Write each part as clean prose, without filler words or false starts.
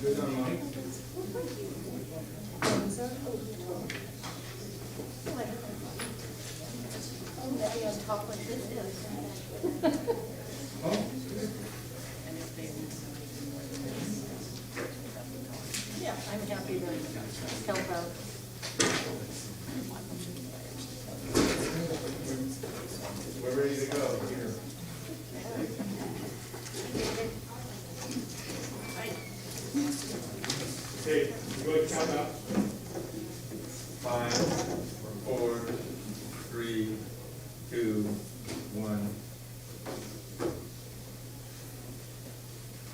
Good on mine. Yeah, I'm happy to help out. We're ready to go. Here. Okay, you go ahead and count out. 5, 4, 3, 2, 1.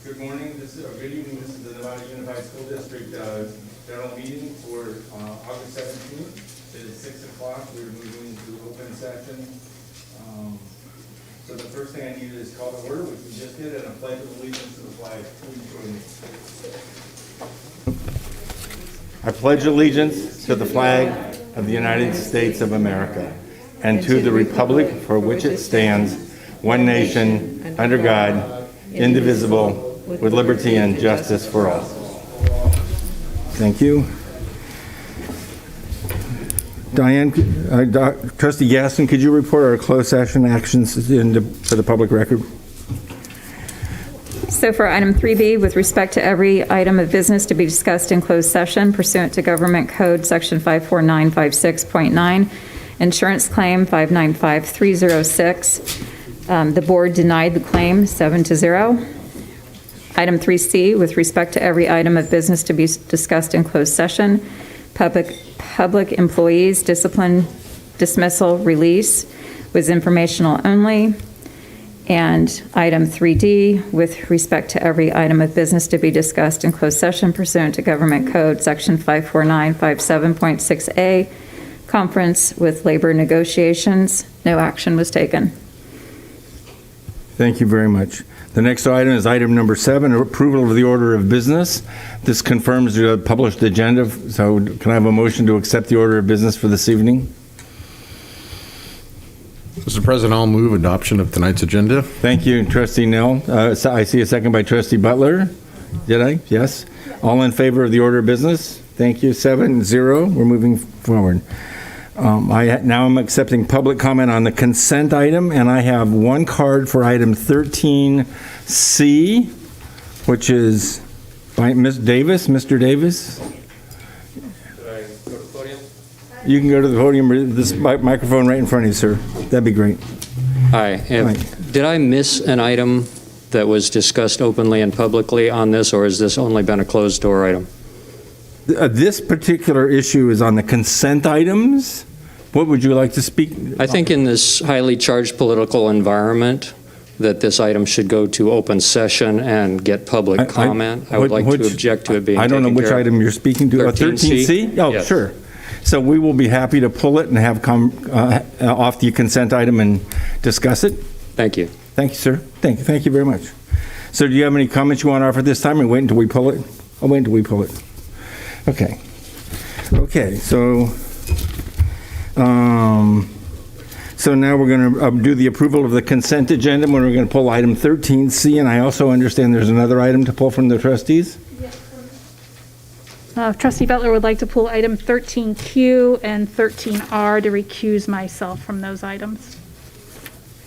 Good morning. This is, or good evening. This is the Nevada Unified School District general meeting for August 17th. It is 6 o'clock. We're moving into open session. So the first thing I need is call to order, which we just did, and a pledge of allegiance to the flag. Please join me. I pledge allegiance to the flag of the United States of America and to the republic for which it stands, one nation, under God, indivisible, with liberty and justice for all. Thank you. Diane, Trustee Gaston, could you report our closed session actions for the public record? So for item 3B, with respect to every item of business to be discussed in closed session pursuant to Government Code Section 54956.9, insurance claim 595306, the board denied the claim 7-0. Item 3C, with respect to every item of business to be discussed in closed session, public employees discipline, dismissal, release was informational only. And item 3D, with respect to every item of business to be discussed in closed session pursuant to Government Code Section 54957.6A, conference with labor negotiations, no action was taken. Thank you very much. The next item is item number 7, approval of the order of business. This confirms the published agenda. So can I have a motion to accept the order of business for this evening? Mr. President, I'll move adoption of tonight's agenda. Thank you, Trustee Nell. I see a second by Trustee Butler. Did I? Yes. All in favor of the order of business? Thank you. 7-0. We're moving forward. Now I'm accepting public comment on the consent item, and I have one card for item 13C, which is by Ms. Davis. Mr. Davis? Should I go to the podium? You can go to the podium, this microphone right in front of you, sir. That'd be great. Hi. Did I miss an item that was discussed openly and publicly on this, or has this only been a closed door item? This particular issue is on the consent items. What would you like to speak? I think in this highly charged political environment that this item should go to open session and get public comment. I would like to object to it being taken care of. I don't know which item you're speaking to. 13C? Oh, yes. Sure. So we will be happy to pull it and have come off the consent item and discuss it. Thank you. Thank you, sir. Thank you very much. So do you have any comments you want to offer this time, or wait until we pull it? I'll wait until we pull it. Okay. Okay, so now we're going to do the approval of the consent agenda, when we're going to pull item 13C, and I also understand there's another item to pull from the trustees? Trustee Butler would like to pull item 13Q and 13R to recuse myself from those items.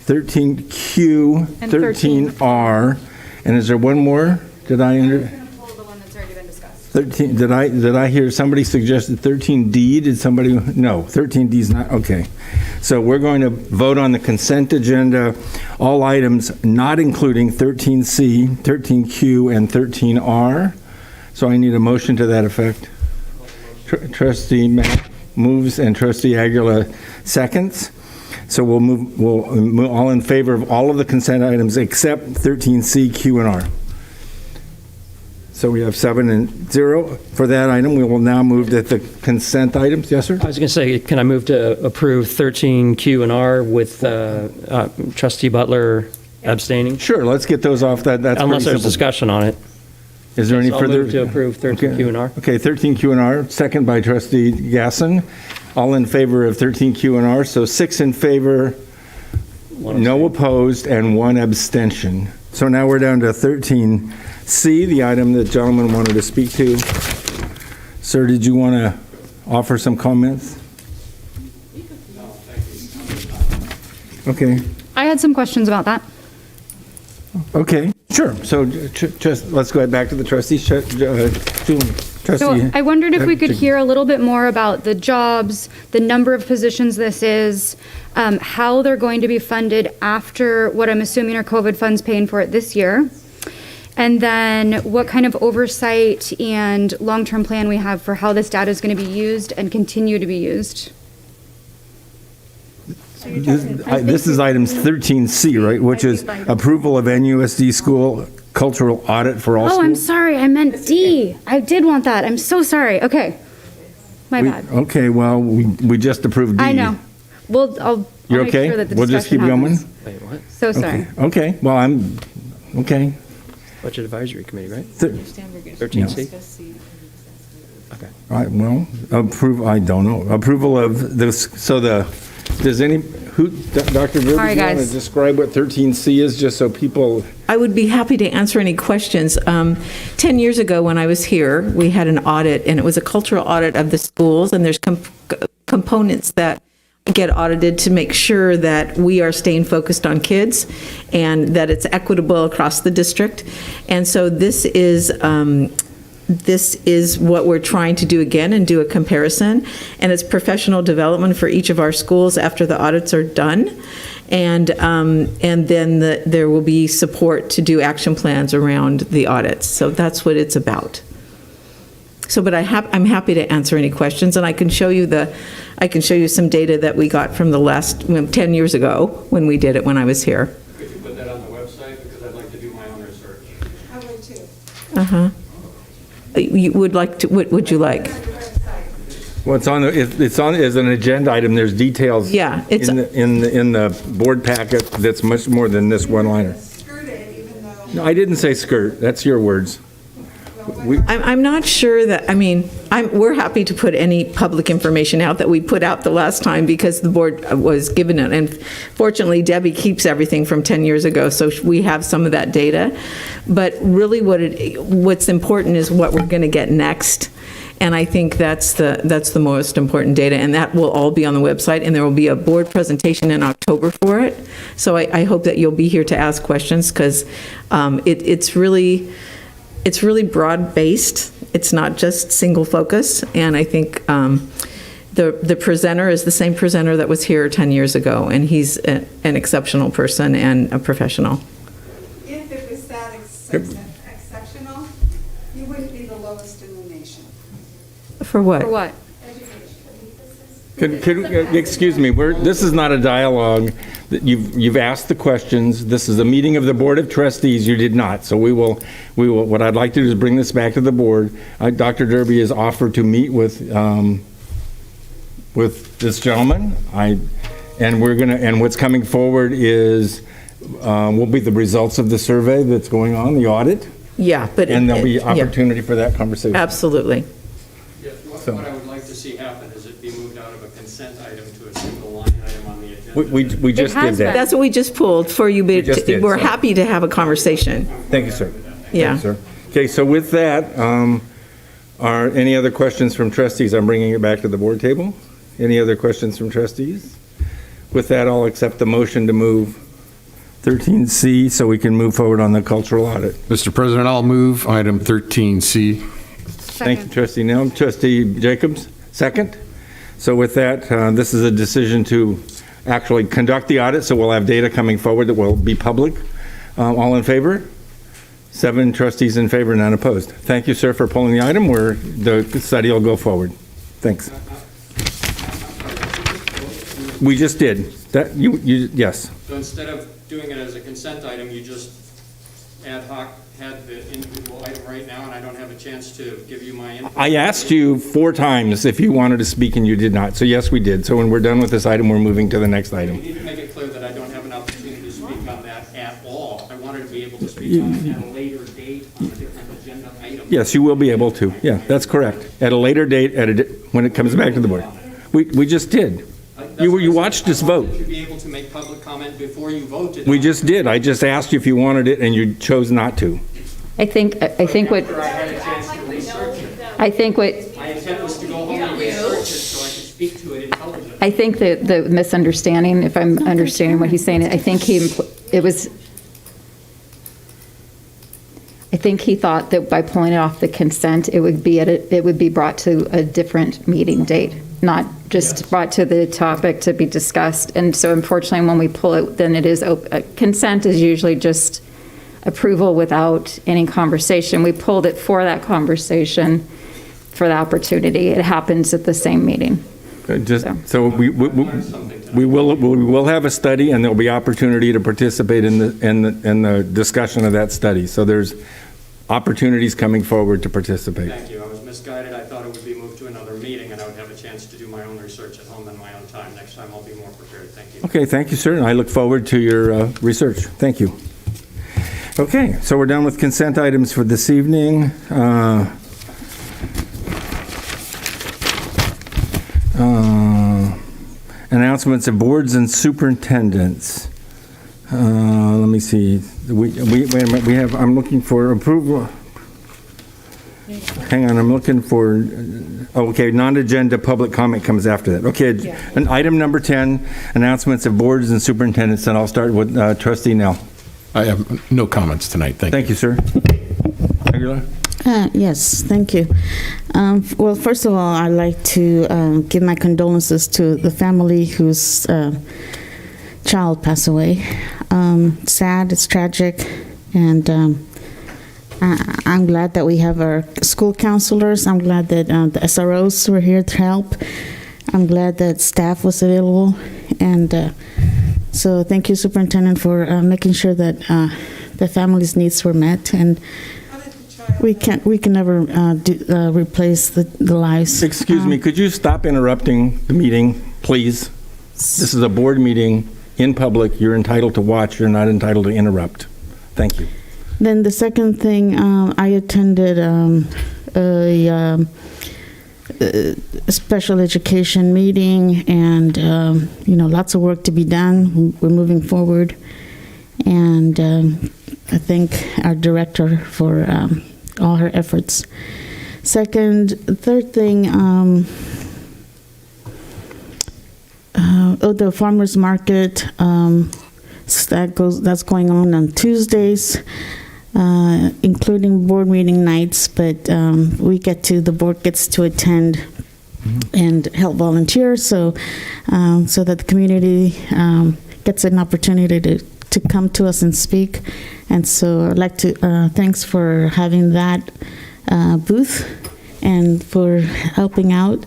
13Q, And 13R, and is there one more? Did I under? Pull the one that's already been discussed. 13, did I hear somebody suggested 13D? Did somebody? No, 13D is not, okay. So we're going to vote on the consent agenda, all items not including 13C, 13Q, and 13R. So I need a motion to that effect. Trustee Mack moves and Trustee Aguilar seconds. So we'll move all in favor of all of the consent items except 13C, Q, and R. So we have 7-0 for that item. We will now move to the consent items. Yes, sir? I was going to say, can I move to approve 13Q and R with Trustee Butler abstaining? Sure, let's get those off. That's Unless pretty there's simple. discussion on it. Is there any So I'll further? move to approve 13Q and R. Okay, 13Q and R, second by Trustee Gasson. All in favor of 13Q and R, so 6 in favor, no opposed, and 1 abstention. So now we're down to 13C, the item that gentleman wanted to speak to. Sir, did you want to offer some comments? Okay, I had some questions about that. okay, sure. So just, let's go back to the trustees. Julie, So trustee. I wondered if we could hear a little bit more about the jobs, the number of positions this is, how they're going to be funded after what I'm assuming are COVID funds paying for it this year, and then what kind of oversight and long-term plan we have for how this data is going to be used and continue to be used. This is items 13C, right, which is approval of NUSD school cultural audit for all Oh, schools? I'm sorry, I meant D. I did want that. I'm so sorry. Okay. My bad. Okay, well, we just approved D. I know. Well, I'll You're make okay? sure that the We'll just keep discussion going? happens. Wait, what? So sorry. Okay, well, okay. Budget Advisory Committee, right? 13C? 13C? Okay. All right, well, I don't know. Approval of this, does Dr. Verby, do you Sorry, want to guys. describe what 13C is, just so people, I would be happy to answer any questions. 10 years ago, when I was here, we had an audit, and it was a cultural audit of the schools, and there's components that get audited to make sure that we are staying focused on kids and that it's equitable across the district. And so this is what we're trying to do again and do a comparison. And it's professional development for each of our schools after the audits are done. And then there will be support to do action plans around the audits. So that's what it's about. So, but I'm happy to answer any questions, and I can show you some data that we got from the last 10 years ago when we did it when I was here. Could you put that on the website, because I'd like to do my own research. You would like to, what would you like? well, it's on as an agenda item, there's details. Yeah, it's- In the board packet that's much more than this one-liner. No, I didn't say skirt, that's your words. I'm not sure that, we're happy to put any public information out that we put out the last time because the board was given it. And fortunately, Debbie keeps everything from 10 years ago, so we have some of that data. But really what's important is what we're going to get next. And I think that's the most important data, and that will all be on the website, and there will be a board presentation in October for it. So I hope that you'll be here to ask questions, because it's really broad-based. It's not just single focus, and I think the presenter is the same presenter that was here 10 years ago, and he's an exceptional person and a professional. If it was that exceptional, you wouldn't be the lowest in the nation. For what? For what? Excuse me, this is not a dialogue. You've asked the questions. This is a meeting of the Board of Trustees. You did not. So we will, what I'd like to do is bring this back to the board. Dr. Derby has offered to meet with this gentleman. And what's coming forward will be the results of the survey that's going on, the audit. Yeah, but. And there'll be yeah, opportunity for that conversation. Absolutely. Yes, what I would like to see happen is it be moved out of a consent item to a single line item on the agenda. We just did has that. been. That's what we just pulled for you. We just did, We're so. happy to have a conversation. Thank you, sir. Yeah. Thank you, sir. Okay, so with that, are any other questions from trustees? I'm bringing it back to the board table. Any other questions from trustees? With that, I'll accept the motion to move 13C so we can move forward on the cultural audit. Mr. President, I'll move item 13C. Thank you, trustee Nelm. Trustee Jacobs, second. So with that, this is a decision to actually conduct the audit, so we'll have data coming forward that will be public. All in favor? 7 trustees in favor, none opposed. Thank you, sir, for pulling the item where the study will go forward. Thanks. We just did. That, yes. So instead of doing it as a consent item, you just ad hoc had the individual item right now, and I don't have a chance to give you my input? I asked you 4 times if you wanted to speak, and you did not. So yes, we did. So when we're done with this item, we're moving to the next item. You need to make it clear that I don't have an opportunity to speak on that at all. I wanted to be able to speak on it at a later date on a different agenda item. Yes, you will be able to. Yeah, that's correct. At a later date, when it comes back to the board. We just did. You watched us vote. To be able to make public comment before you voted. We just did. I just asked you if you wanted it, and you chose not to. I think what, I had a chance to research it. I think what, My intent was to go home and research it so I could speak to it intelligently. I think that the misunderstanding, if I'm understanding what he's saying, I think he thought that by pulling it off the consent, it would be brought to a different meeting date, not just brought to the topic to be discussed. And so unfortunately, when we pull it, then it is, consent is usually just approval without any conversation. We pulled it for that conversation, for the opportunity. It happens at the same meeting. So we will have a study, and there'll be opportunity to participate in the discussion of that study. So there's opportunities coming forward to participate. Thank you. I was misguided. I thought it would be moved to another meeting, and I would have a chance to do my own research at home in my own time. Next time, I'll be more prepared. Thank you. Okay, thank you, sir. And I look forward to your research. Thank you. Okay, so we're done with consent items for this evening. Announcements of boards and superintendents. Let me see. Wait a minute. I'm looking for approval. Hang on, I'm looking for, okay, non-agenda public comment comes after that. Okay, and item number 10, announcements of boards and superintendents, and I'll start with Trustee Nell. I have no comments tonight. Thank you. Thank you, sir. Aguilar? Yes, thank you. Well, first of all, I'd like to give my condolences to the family whose child passed away. Sad, it's tragic, and I'm glad that we have our school counselors. I'm glad that the SROs were here to help. I'm glad that staff was available, and so thank you, Superintendent, for making sure that the family's needs were met. And we can never replace the lives. Excuse me, could you stop interrupting the meeting, please? This is a board meeting in public. You're entitled to watch. You're not entitled to interrupt. Thank you. Then the second thing, I attended a special education meeting, and lots of work to be done. We're moving forward, and I thank our director for all her efforts. Third thing, the farmers market that's going on Tuesdays, including board meeting nights. But the board gets to attend and help volunteer, so that the community gets an opportunity to come to us and speak. And so I'd like to thanks for having that booth and for helping out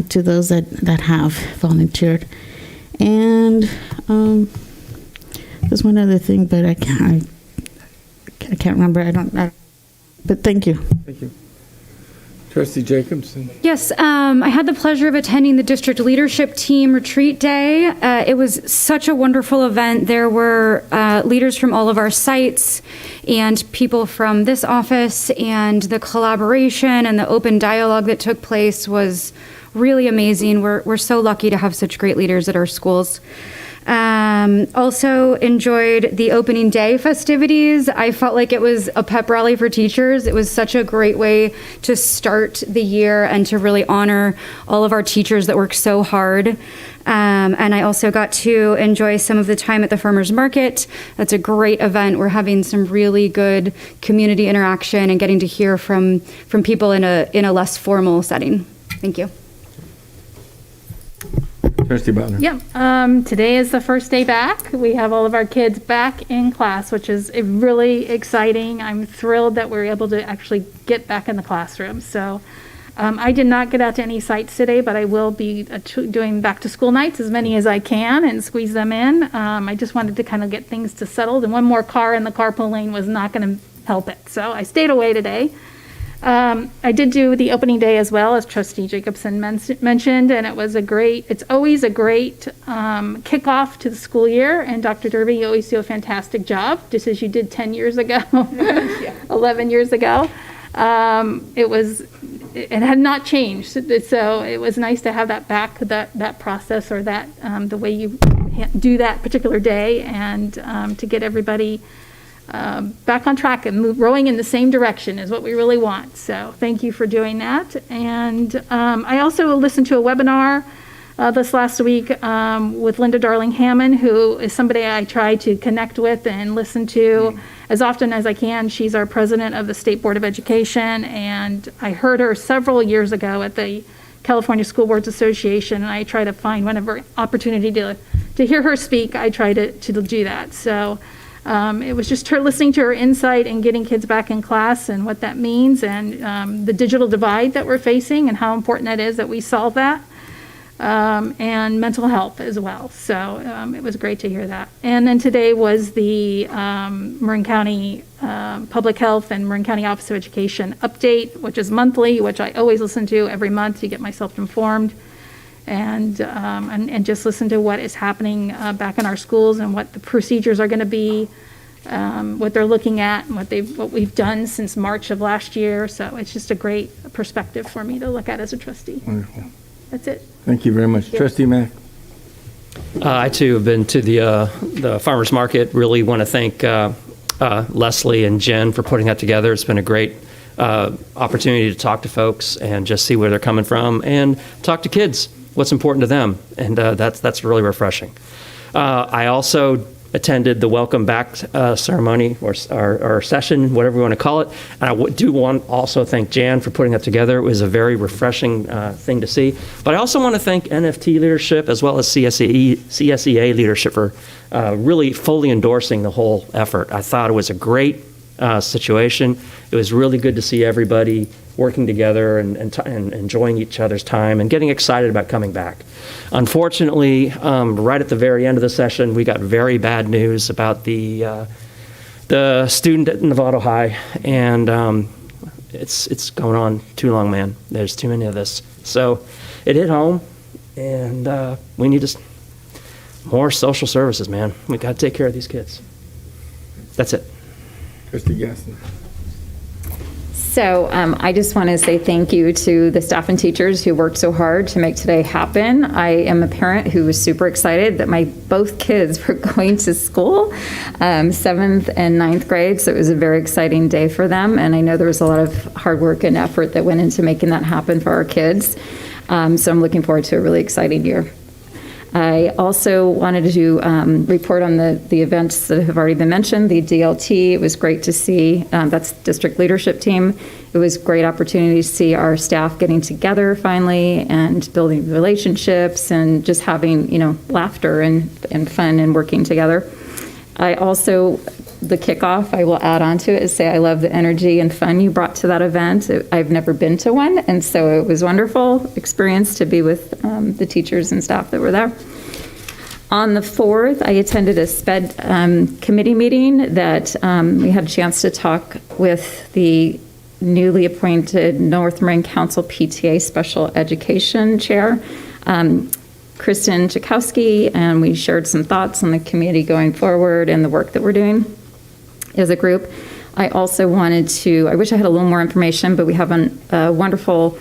to those that have volunteered. And there's one other thing, but I can't remember. But thank you. Thank you. Trustee Jacobson. Yes, I had the pleasure of attending the district leadership team retreat day. It was such a wonderful event. There were leaders from all of our sites and people from this office, and the collaboration and the open dialogue that took place was really amazing. We're so lucky to have such great leaders at our schools. Also enjoyed the opening day festivities. I felt like it was a pep rally for teachers. It was such a great way to start the year and to really honor all of our teachers that work so hard. And I also got to enjoy some of the time at the farmers market. That's a great event. We're having some really good community interaction and getting to hear from people in a less formal setting. Thank you. Trustee Butler. Yeah, today is the first day back. We have all of our kids back in class, which is really exciting. I'm thrilled that we're able to actually get back in the classroom. So I did not get out to any sites today, but I will be doing back to school nights, as many as I can, and squeeze them in. I just wanted to kind of get things to settled, and one more car in the carpool lane was not going to help it. So I stayed away today. I did do the opening day as well, as Trustee Jacobson mentioned, and it's always a great kickoff to the school year. And Dr. Derby, you always do a fantastic job, just as you did 10 years ago, 11 years ago. It it had not changed. So it was nice to have that back, that process, or that the way you do that particular day, and to get everybody back on track and rowing in the same direction is what we really want. So thank you for doing that. And I also listened to a webinar this last week with Linda Darling Hammond, who is somebody I try to connect with and listen to as often as I can. She's our president of the State Board of Education, and I heard her several years ago at the California School Boards Association, and I try to find whenever opportunity to hear her speak, I try to do that. So it was just her listening to her insight and getting kids back in class and what that means, and the digital divide that we're facing and how important that is that we solve that. And mental health as well. So it was great to hear that. And then today was the Marin County Public Health and Marin County Office of Education update, which is monthly, which I always listen to every month to get myself informed and just listen to what is happening back in our schools and what the procedures are going to be, what they're looking at, and what we've done since March of last year. So it's just a great perspective for me to look at as a trustee. Wonderful. That's it. Thank you very much. Trustee Mack. I, too, have been to the farmer's market. Really want to thank Leslie and Jen for putting that together. It's been a great opportunity to talk to folks and just see where they're coming from and talk to kids, what's important to them. And that's really refreshing. I also attended the welcome back ceremony or session, whatever you want to call it. And I do want to also thank Jan for putting that together. It was a very refreshing thing to see. But I also want to thank NFT leadership as well as CSEA leadership for really fully endorsing the whole effort. I thought it was a great situation. It was really good to see everybody working together and enjoying each other's time and getting excited about coming back. Unfortunately, right at the very end of the session, we got very bad news about the student at Novato High, and it's going on too long, man. There's too many of this. So it hit home, and we need more social services, man. We got to take care of these kids. That's it. Trustee Gaston. So I just want to say thank you to the staff and teachers who worked so hard to make today happen. I am a parent who was super excited that my both kids were going to school, 7th and 9th grade, so it was a very exciting day for them, and I know there was a lot of hard work and effort that went into making that happen for our kids. So I'm looking forward to a really exciting year. I also wanted to report on the events that have already been mentioned. The DLT, it was great to see. That's district leadership team. It was a great opportunity to see our staff getting together finally and building relationships and just having, laughter and fun and working together. I also, the kickoff, I will add on to it, is say I love the energy and fun you brought to that event. I've never been to one, and so it was a wonderful experience to be with the teachers and staff that were there. On the 4th, I attended a SPED committee meeting that we had a chance to talk with the newly appointed North Marin Council PTA Special Education Chair, Kristen Chakowski, and we shared some thoughts on the community going forward and the work that we're doing as a group. I also wanted to, I wish I had a little more information, but we have a wonderful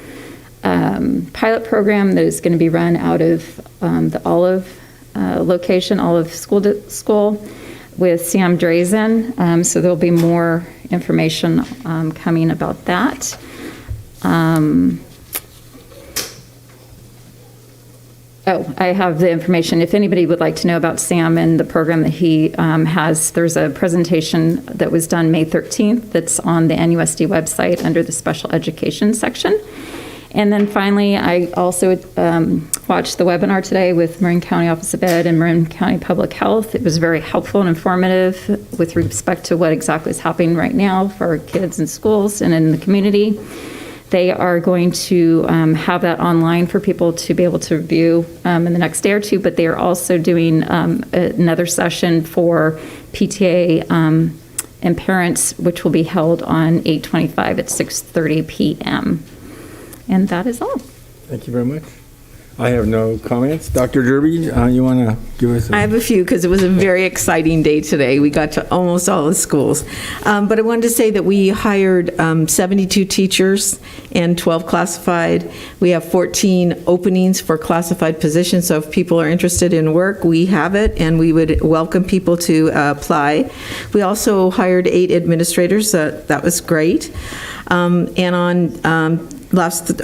pilot program that is going to be run out of the Olive location, Olive School with Sam Drazen. So there'll be more information coming about that. I have the information. If anybody would like to know about Sam and the program that he has, there's a presentation that was done May 13th that's on the NUSD website under the special education section. And then finally, I also watched the webinar today with Marin County Office of Ed and Marin County Public Health. It was very helpful and informative with respect to what exactly is happening right now for our kids in schools and in the community. They are going to have that online for people to be able to review in the next day or two, but they are also doing another session for PTA and parents, which will be held on 8/25 at 6:30 p.m. And that is all. Thank you very much. I have no comments. Dr. Derby, you want to give us? I have a few because it was a very exciting day today. We got to almost all the schools. But I wanted to say that we hired 72 teachers and 12 classified. We have 14 openings for classified positions. So if people are interested in work, we have it, and we would welcome people to apply. We also hired 8 administrators. That was great. And on last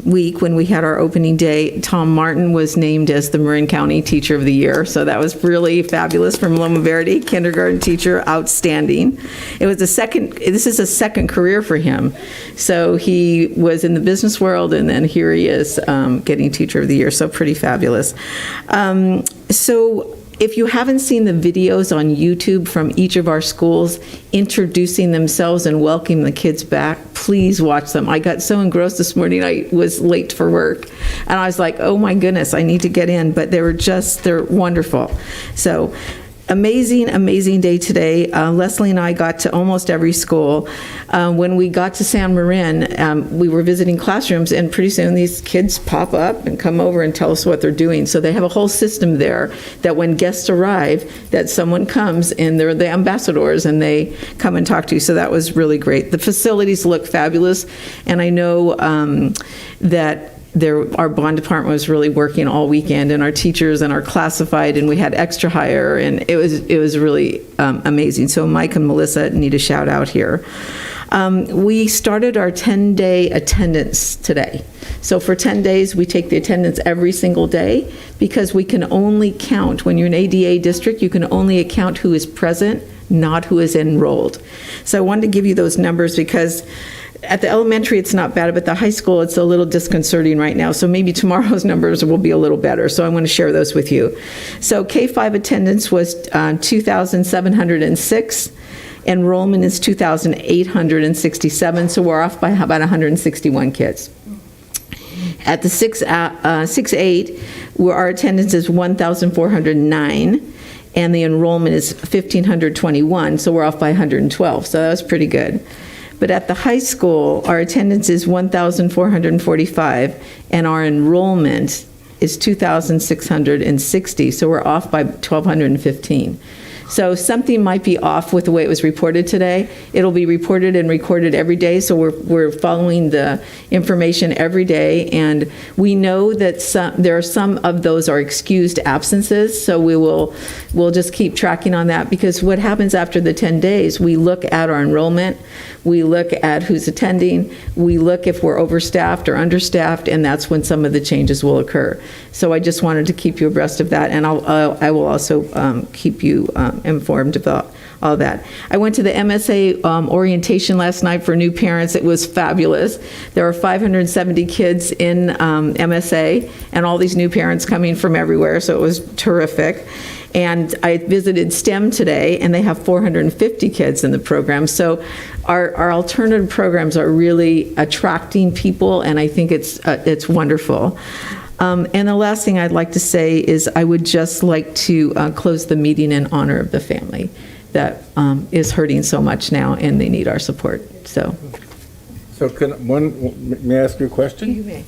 week, when we had our opening day, Tom Martin was named as the Marin County Teacher of the Year. So that was really fabulous from Loma Verde, kindergarten teacher, outstanding. This is a second career for him. So he was in the business world, and then here he is getting Teacher of the Year. So pretty fabulous. So if you haven't seen the videos on YouTube from each of our schools introducing themselves and welcoming the kids back, please watch them. I got so engrossed this morning, I was late for work. And I was like, oh my goodness, I need to get in. But they're wonderful. So amazing day today. Leslie and I got to almost every school. When we got to San Marin, we were visiting classrooms, and pretty soon these kids pop up and come over and tell us what they're doing. So they have a whole system there that when guests arrive, that someone comes and they're the ambassadors and they come and talk to you. So that was really great. The facilities look fabulous, and I know that our bond department was really working all weekend, and our teachers and our classified, and we had extra hire, and it was really amazing. So Mike and Melissa need a shout out here. We started our 10-day attendance today. So for 10 days, we take the attendance every single day, because we can only count, when you're an ADA district, you can only count who is present, not who is enrolled. So I wanted to give you those numbers because at the elementary, it's not bad, but the high school, it's a little disconcerting right now. So maybe tomorrow's numbers will be a little better. So I want to share those with you. So K-5 attendance was 2,706. Enrollment is 2,867. So we're off by about 161 kids. At the 6-8, our attendance is 1,409. And the enrollment is 1,521. So we're off by 112. So that was pretty good. But at the high school, our attendance is 1,445, and our enrollment is 2,660, so we're off by 1,215. So something might be off with the way it was reported today. It'll be reported and recorded every day, so we're following the information every day, and we know that there are some of those are excused absences, so we'll just keep tracking on that, because what happens after the 10 days, we look at our enrollment, we look at who's attending, we look if we're overstaffed or understaffed, and that's when some of the changes will occur. So I just wanted to keep you abreast of that, and I will also keep you informed about all that. I went to the MSA orientation last night for new parents. It was fabulous. There were 570 kids in MSA, and all these new parents coming from everywhere, so it was terrific. And I visited STEM today, and they have 450 kids in the program. So our alternative programs are really attracting people, and I think it's wonderful. And the last thing I'd like to say is I would just like to close the meeting in honor of the family that is hurting so much now, and they need our support. So may I ask you a question? You may.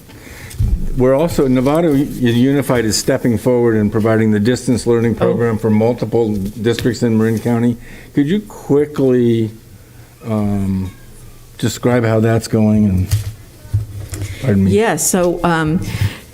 We're also, Nevada Unified is stepping forward and providing the distance learning program for multiple districts in Marin County. Could you quickly describe how that's going? And pardon me. Yes. So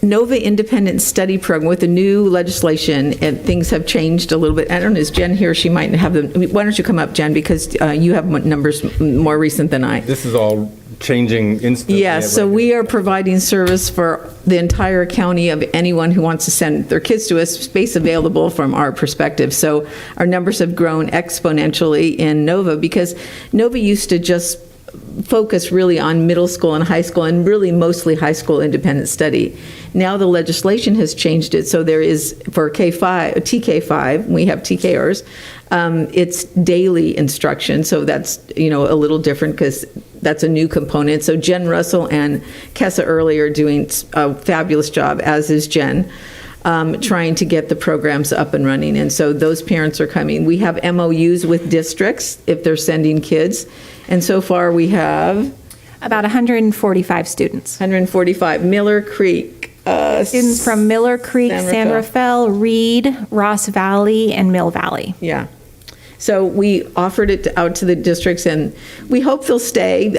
NOVA Independent Study Program, with the new legislation, and things have changed a little bit. I don't know, is Jen here? She might have them. Why don't you come up, Jen, because you have numbers more recent than I. This is all changing instantly. Yes, so we are providing service for the entire county of anyone who wants to send their kids to us, space available from our perspective. So our numbers have grown exponentially in NOVA, because NOVA used to just focus really on middle school and high school, and really mostly high school independent study. Now the legislation has changed it, so there is, for K5, TK5, we have TKers, it's daily instruction, so that's, a little different because that's a new component. So Jen Russell and Kessa Early are doing a fabulous job, as is Jen, trying to get the programs up and running, and so those parents are coming. We have MOUs with districts if they're sending kids, and so far we have about 145 students. 145. Miller Creek Students from Miller Creek, San Rafael, Reed, Ross Valley, and Mill Valley. Yeah. So we offered it out to the districts, and we hope they'll stay.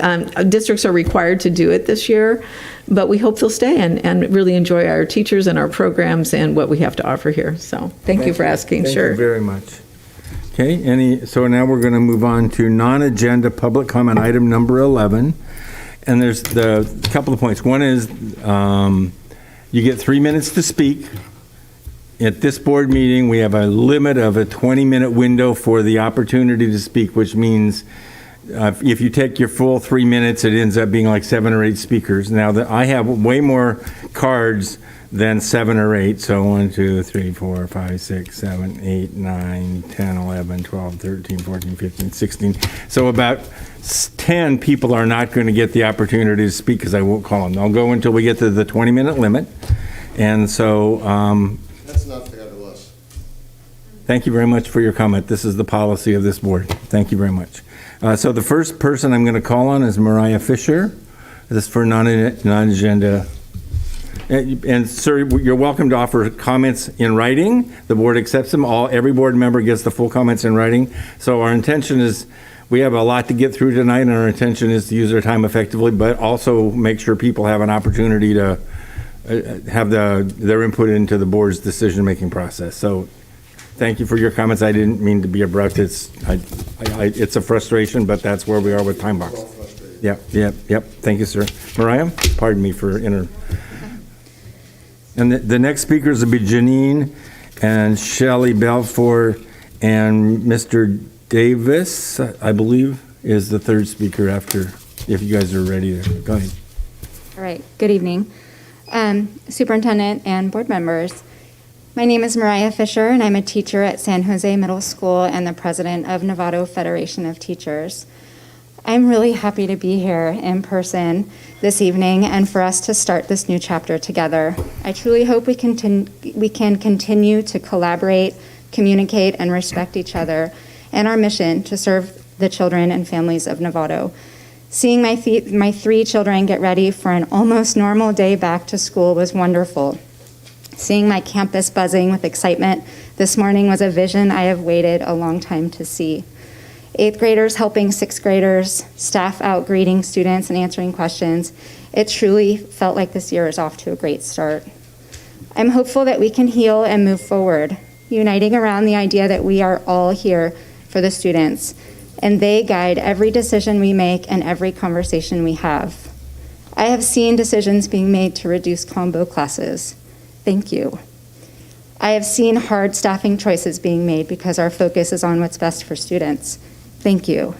Districts are required to do it this year, but we hope they'll stay and really enjoy our teachers and our programs and what we have to offer here. So thank you for asking. Sure. Thank you very much. Okay, so now we're going to move on to non-agenda public comment item number 11. And there's a couple of points. One is you get 3 minutes to speak. At this board meeting, we have a limit of a 20-minute window for the opportunity to speak, which means if you take your full 3 minutes, it ends up being like 7 or 8 speakers. Now, I have way more cards than 7 or 8. So 1, 2, 3, 4, 5, 6, 7, 8, 9, 10, 11, 12, 13, 14, 15, 16. So about 10 people are not going to get the opportunity to speak because I won't call them. I'll go until we get to the 20-minute limit. And so that's not fair to us. thank you very much for your comment. This is the policy of this board. Thank you very much. So the first person I'm going to call on is Mariah Fisher. This is for non-agenda. And sir, you're welcome to offer comments in writing. The board accepts them. Every board member gets the full comments in writing. So our intention is, we have a lot to get through tonight, and our intention is to use our time effectively, but also make sure people have an opportunity to have their input into the board's decision-making process. So thank you for your comments. I didn't mean to be abrupt. It's a frustration, but that's where we are with time box. Yep. Thank you, sir. Mariah, pardon me for And the next speakers will be Janine and Shelley Belfort, and Mr. Davis, I believe, is the third speaker after, if you guys are ready to go ahead. All right, good evening. Superintendent and board members. My name is Mariah Fisher, and I'm a teacher at San Jose Middle School and the president of Novato Federation of Teachers. I'm really happy to be here in person this evening and for us to start this new chapter together. I truly hope we can continue to collaborate, communicate, and respect each other and our mission to serve the children and families of Novato. Seeing my 3 children get ready for an almost normal day back to school was wonderful. Seeing my campus buzzing with excitement this morning was a vision I have waited a long time to see. 8th graders helping 6th graders, staff out greeting students and answering questions. It truly felt like this year is off to a great start. I'm hopeful that we can heal and move forward, uniting around the idea that we are all here for the students, and they guide every decision we make and every conversation we have. I have seen decisions being made to reduce combo classes. Thank you. I have seen hard staffing choices being made because our focus is on what's best for students. Thank you.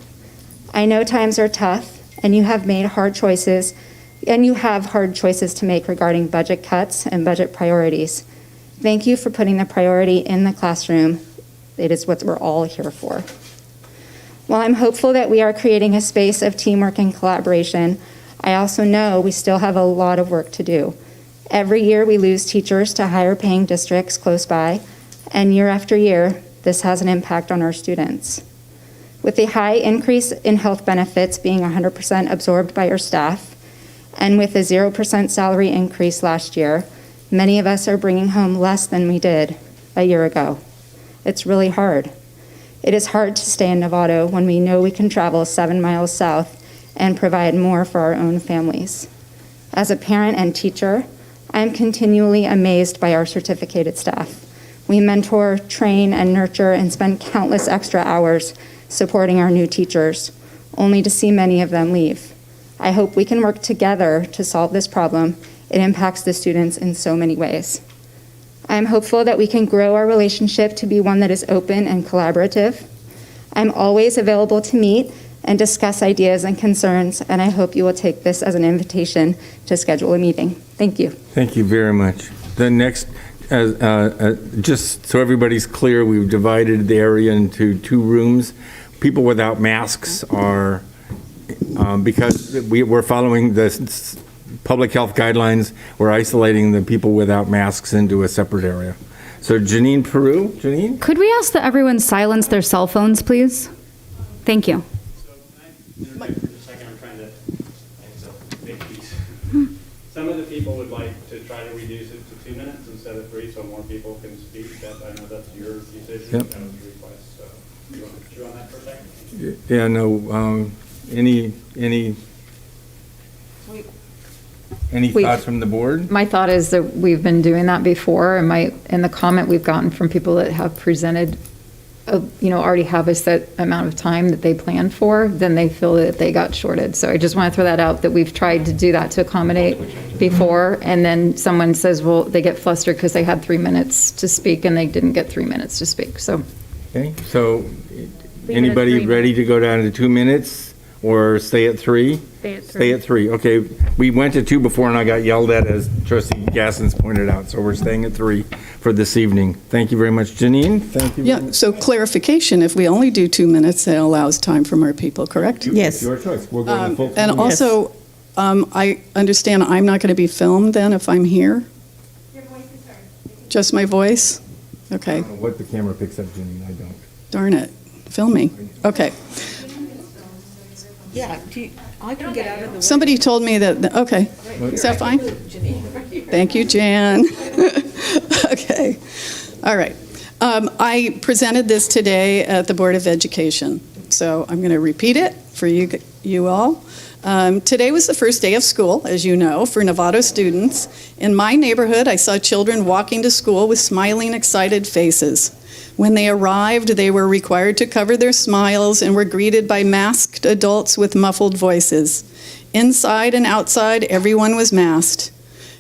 I know times are tough, and you have made hard choices, and you have hard choices to make regarding budget cuts and budget priorities. Thank you for putting the priority in the classroom. It is what we're all here for. While I'm hopeful that we are creating a space of teamwork and collaboration, I also know we still have a lot of work to do. Every year we lose teachers to higher paying districts close by, and year after year, this has an impact on our students. With the high increase in health benefits being 100% absorbed by our staff, and with a 0% salary increase last year, many of us are bringing home less than we did a year ago. It's really hard. It is hard to stay in Novato when we know we can travel 7 miles south and provide more for our own families. As a parent and teacher, I'm continually amazed by our certificated staff. We mentor, train, and nurture and spend countless extra hours supporting our new teachers, only to see many of them leave. I hope we can work together to solve this problem. It impacts the students in so many ways. I'm hopeful that we can grow our relationship to be one that is open and collaborative. I'm always available to meet and discuss ideas and concerns, and I hope you will take this as an invitation to schedule a meeting. Thank you. Thank you very much. The next, just so everybody's clear, we've divided the area into 2 rooms. People without masks are, because we're following the public health guidelines, we're isolating the people without masks into a separate area. So Janine Peru, Janine? Could we ask that everyone silence their cell phones, please? Thank you. I'm trying to make a big piece. Some of the people would like to try to reduce it to 2 minutes instead of 3, so more people can speak. I know that's your decision. Yep. That was your request. So you want to chew on that for a second? Yeah, no, any thoughts from the board? My thought is that we've been doing that before, and the comment we've gotten from people that have presented, already have a set amount of time that they planned for, then they feel that they got shorted. So I just want to throw that out, that we've tried to do that to accommodate before, and then someone says, well, they get flustered because they had 3 minutes to speak and they didn't get 3 minutes to speak, so. Okay, so anybody ready to go down to 2 minutes or stay at 3? Stay at 3, okay. We went to 2 before and I got yelled at, as Trustee Gassens pointed out, so we're staying at 3 for this evening. Thank you very much. Janine, thank you. Yeah, so clarification, if we only do 2 minutes, that allows time for more people, correct? Yes. Your choice. We're going to full. And also, I understand I'm not going to be filmed then if I'm here? Your voice is heard. Just my voice? Okay, I don't know what the camera picks up, Janine, I don't. darn it. Film me. Okay. Yeah, I can get out of the way. Somebody told me that, okay. Is that fine? Thank you, Jan. Okay. All right. I presented this today at the Board of Education, so I'm going to repeat it for you all. Today was the first day of school, as you know, for Novato students. In my neighborhood, I saw children walking to school with smiling, excited faces. When they arrived, they were required to cover their smiles and were greeted by masked adults with muffled voices. Inside and outside, everyone was masked.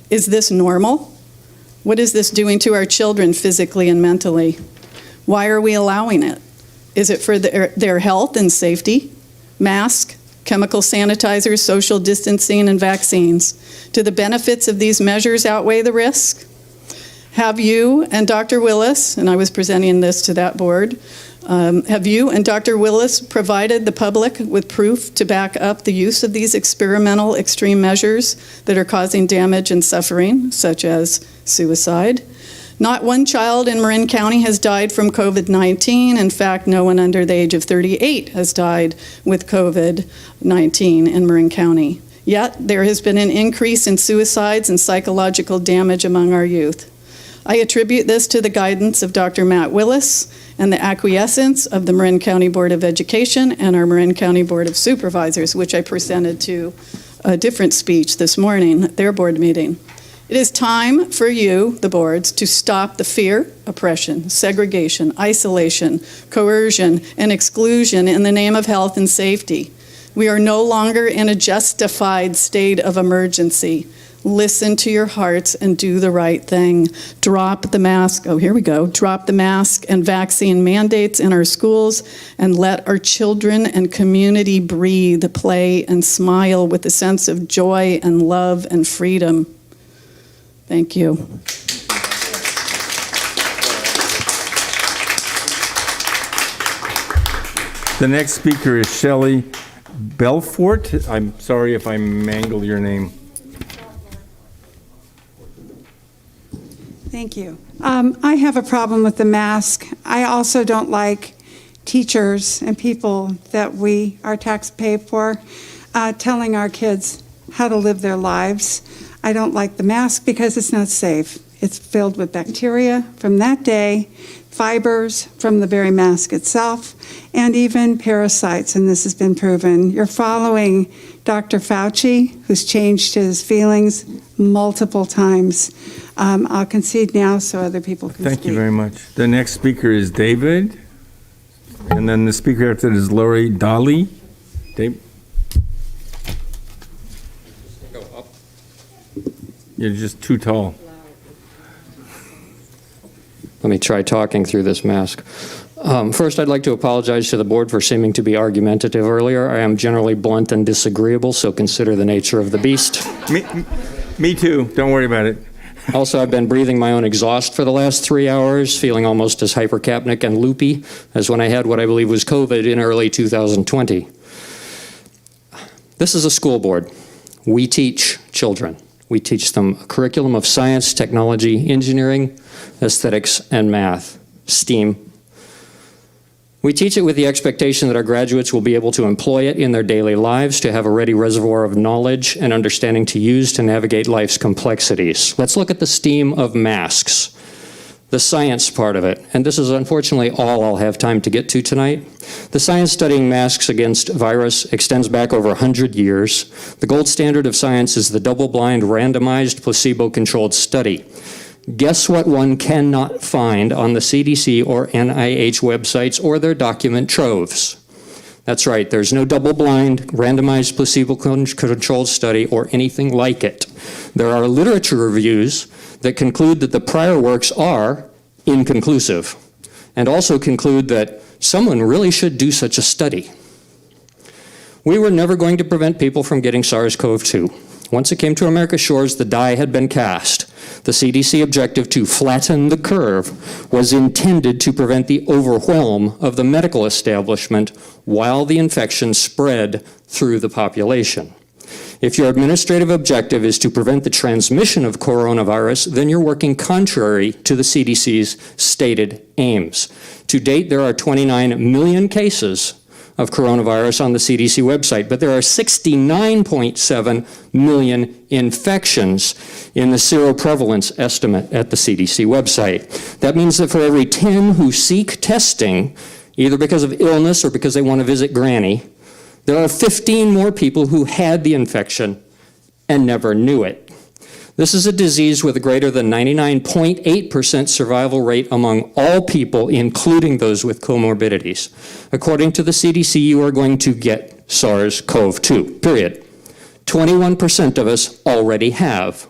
Is this normal? What is this doing to our children physically and mentally? Why are we allowing it? Is it for their health and safety? Mask, chemical sanitizers, social distancing, and vaccines. Do the benefits of these measures outweigh the risk? Have you and Dr. Willis, and I was presenting this to that board, have you and Dr. Willis provided the public with proof to back up the use of these experimental extreme measures that are causing damage and suffering, such as suicide? Not one child in Marin County has died from COVID-19. In fact, no one under the age of 38 has died with COVID-19 in Marin County. Yet, there has been an increase in suicides and psychological damage among our youth. I attribute this to the guidance of Dr. Matt Willis and the acquiescence of the Marin County Board of Education and our Marin County Board of Supervisors, which I presented to a different speech this morning at their board meeting. It is time for you, the boards, to stop the fear, oppression, segregation, isolation, coercion, and exclusion in the name of health and safety. We are no longer in a justified state of emergency. Listen to your hearts and do the right thing. Drop the mask. Oh, here we go. Drop the mask and vaccine mandates in our schools and let our children and community breathe, play, and smile with a sense of joy and love and freedom. Thank you. The next speaker is Shelley Belfort. I'm sorry if I mangle your name. Thank you. I have a problem with the mask. I also don't like teachers and people that our tax pay for telling our kids how to live their lives. I don't like the mask because it's not safe. It's filled with bacteria from that day, fibers from the very mask itself, and even parasites, and this has been proven. You're following Dr. Fauci, who's changed his feelings multiple times. I'll concede now so other people can speak. Thank you very much. The next speaker is David, and then the speaker after that is Lori Dolly. Dave? Go up. You're just too tall. Let me try talking through this mask. First, I'd like to apologize to the board for seeming to be argumentative earlier. I am generally blunt and disagreeable, so consider the nature of the beast. Me too. Don't worry about it. Also, I've been breathing my own exhaust for the last 3 hours, feeling almost as hypercapnic and loopy as when I had what I believe was COVID in early 2020. This is a school board. We teach children. We teach them a curriculum of science, technology, engineering, aesthetics, and math, STEAM. We teach it with the expectation that our graduates will be able to employ it in their daily lives, to have a ready reservoir of knowledge and understanding to use to navigate life's complexities. Let's look at the STEAM of masks, the science part of it. And this is unfortunately all I'll have time to get to tonight. The science studying masks against virus extends back over 100 years. The gold standard of science is the double-blind, randomized, placebo-controlled study. Guess what one cannot find on the CDC or NIH websites or their document troves? That's right, there's no double-blind, randomized, placebo-controlled study or anything like it. There are literature reviews that conclude that the prior works are inconclusive, and also conclude that someone really should do such a study. We were never going to prevent people from getting SARS-CoV-2. Once it came to America's shores, the die had been cast. The CDC objective to flatten the curve was intended to prevent the overwhelm of the medical establishment while the infection spread through the population. If your administrative objective is to prevent the transmission of coronavirus, then you're working contrary to the CDC's stated aims. To date, there are 29 million cases of coronavirus on the CDC website, but there are 69.7 million infections in the seroprevalence estimate at the CDC website. That means that for every 10 who seek testing, either because of illness or because they want to visit Granny, there are 15 more people who had the infection and never knew it. This is a disease with a greater than 99.8% survival rate among all people, including those with comorbidities. According to the CDC, you are going to get SARS-CoV-2, period. 21% of us already have.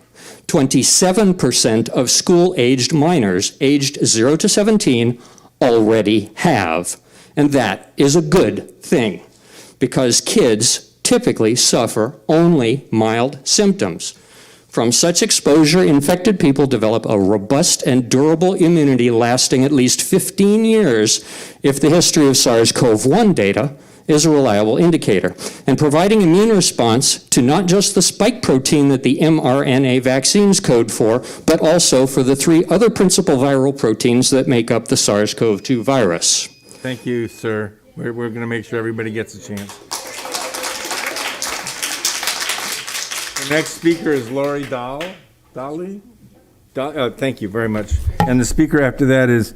27% of school-aged minors, aged 0 to 17, already have. And that is a good thing, because kids typically suffer only mild symptoms. From such exposure, infected people develop a robust and durable immunity lasting at least 15 years if the history of SARS-CoV-1 data is a reliable indicator. And providing immune response to not just the spike protein that the mRNA vaccines code for, but also for the 3 other principal viral proteins that make up the SARS-CoV-2 virus. Thank you, sir. We're going to make sure everybody gets a chance. The next speaker is Lori Dolly. Thank you very much. And the speaker after that is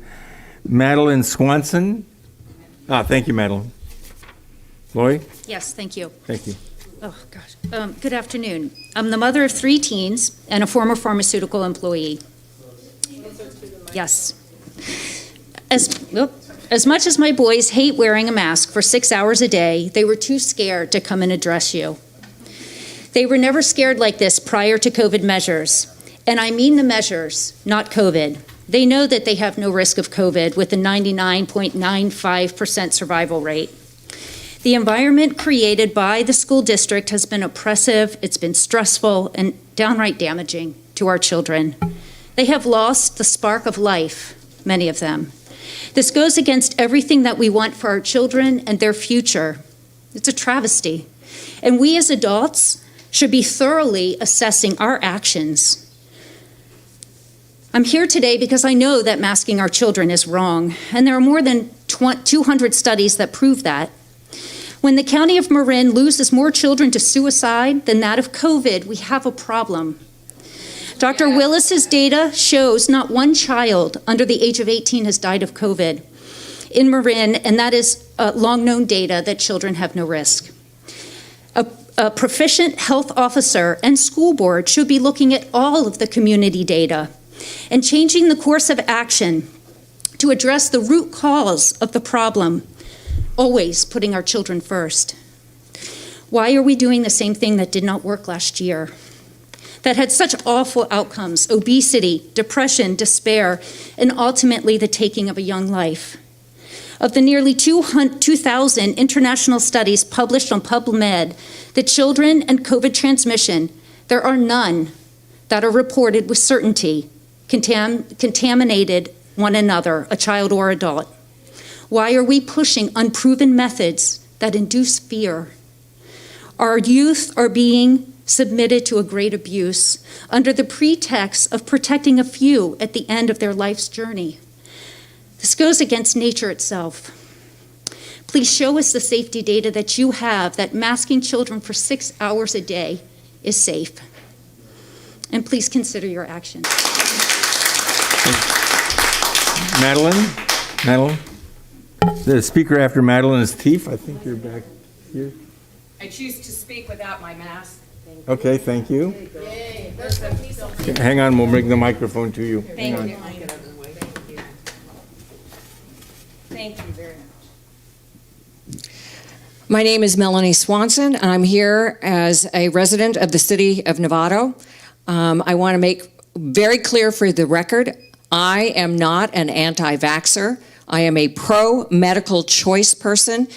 Madeline Swanson. Thank you, Madeline. Lori? Yes, thank you. Thank you. Oh, gosh. Good afternoon. I'm the mother of 3 teens and a former pharmaceutical employee. Yes. As much as my boys hate wearing a mask for 6 hours a day, they were too scared to come and address you. They were never scared like this prior to COVID measures. And I mean the measures, not COVID. They know that they have no risk of COVID with a 99.95% survival rate. The environment created by the school district has been oppressive, it's been stressful, and downright damaging to our children. They have lost the spark of life, many of them. This goes against everything that we want for our children and their future. It's a travesty. And we as adults should be thoroughly assessing our actions. I'm here today because I know that masking our children is wrong, and there are more than 200 studies that prove that. When the county of Marin loses more children to suicide than that of COVID, we have a problem. Dr. Willis's data shows not one child under the age of 18 has died of COVID in Marin, and that is long-known data that children have no risk. A proficient health officer and school board should be looking at all of the community data and changing the course of action to address the root cause of the problem, always putting our children first. Why are we doing the same thing that did not work last year? That had such awful outcomes: obesity, depression, despair, and ultimately the taking of a young life. Of the nearly 2,000 international studies published on PubMed, the children and COVID transmission, there are none that are reported with certainty contaminated one another, a child or adult. Why are we pushing unproven methods that induce fear? Our youth are being submitted to a great abuse under the pretext of protecting a few at the end of their life's journey. This goes against nature itself. Please show us the safety data that you have that masking children for 6 hours a day is safe. And please consider your actions. Madeline? The speaker after Madeline is Thief. I think you're back here. I choose to speak without my mask. Okay, thank you. Hang on, we'll bring the microphone to you. Thank you. Thank you very much. My name is Melanie Swanson, and I'm here as a resident of the city of Novato. I want to make very clear for the record, I am not an anti-vaxxer. I am a pro-medical choice person.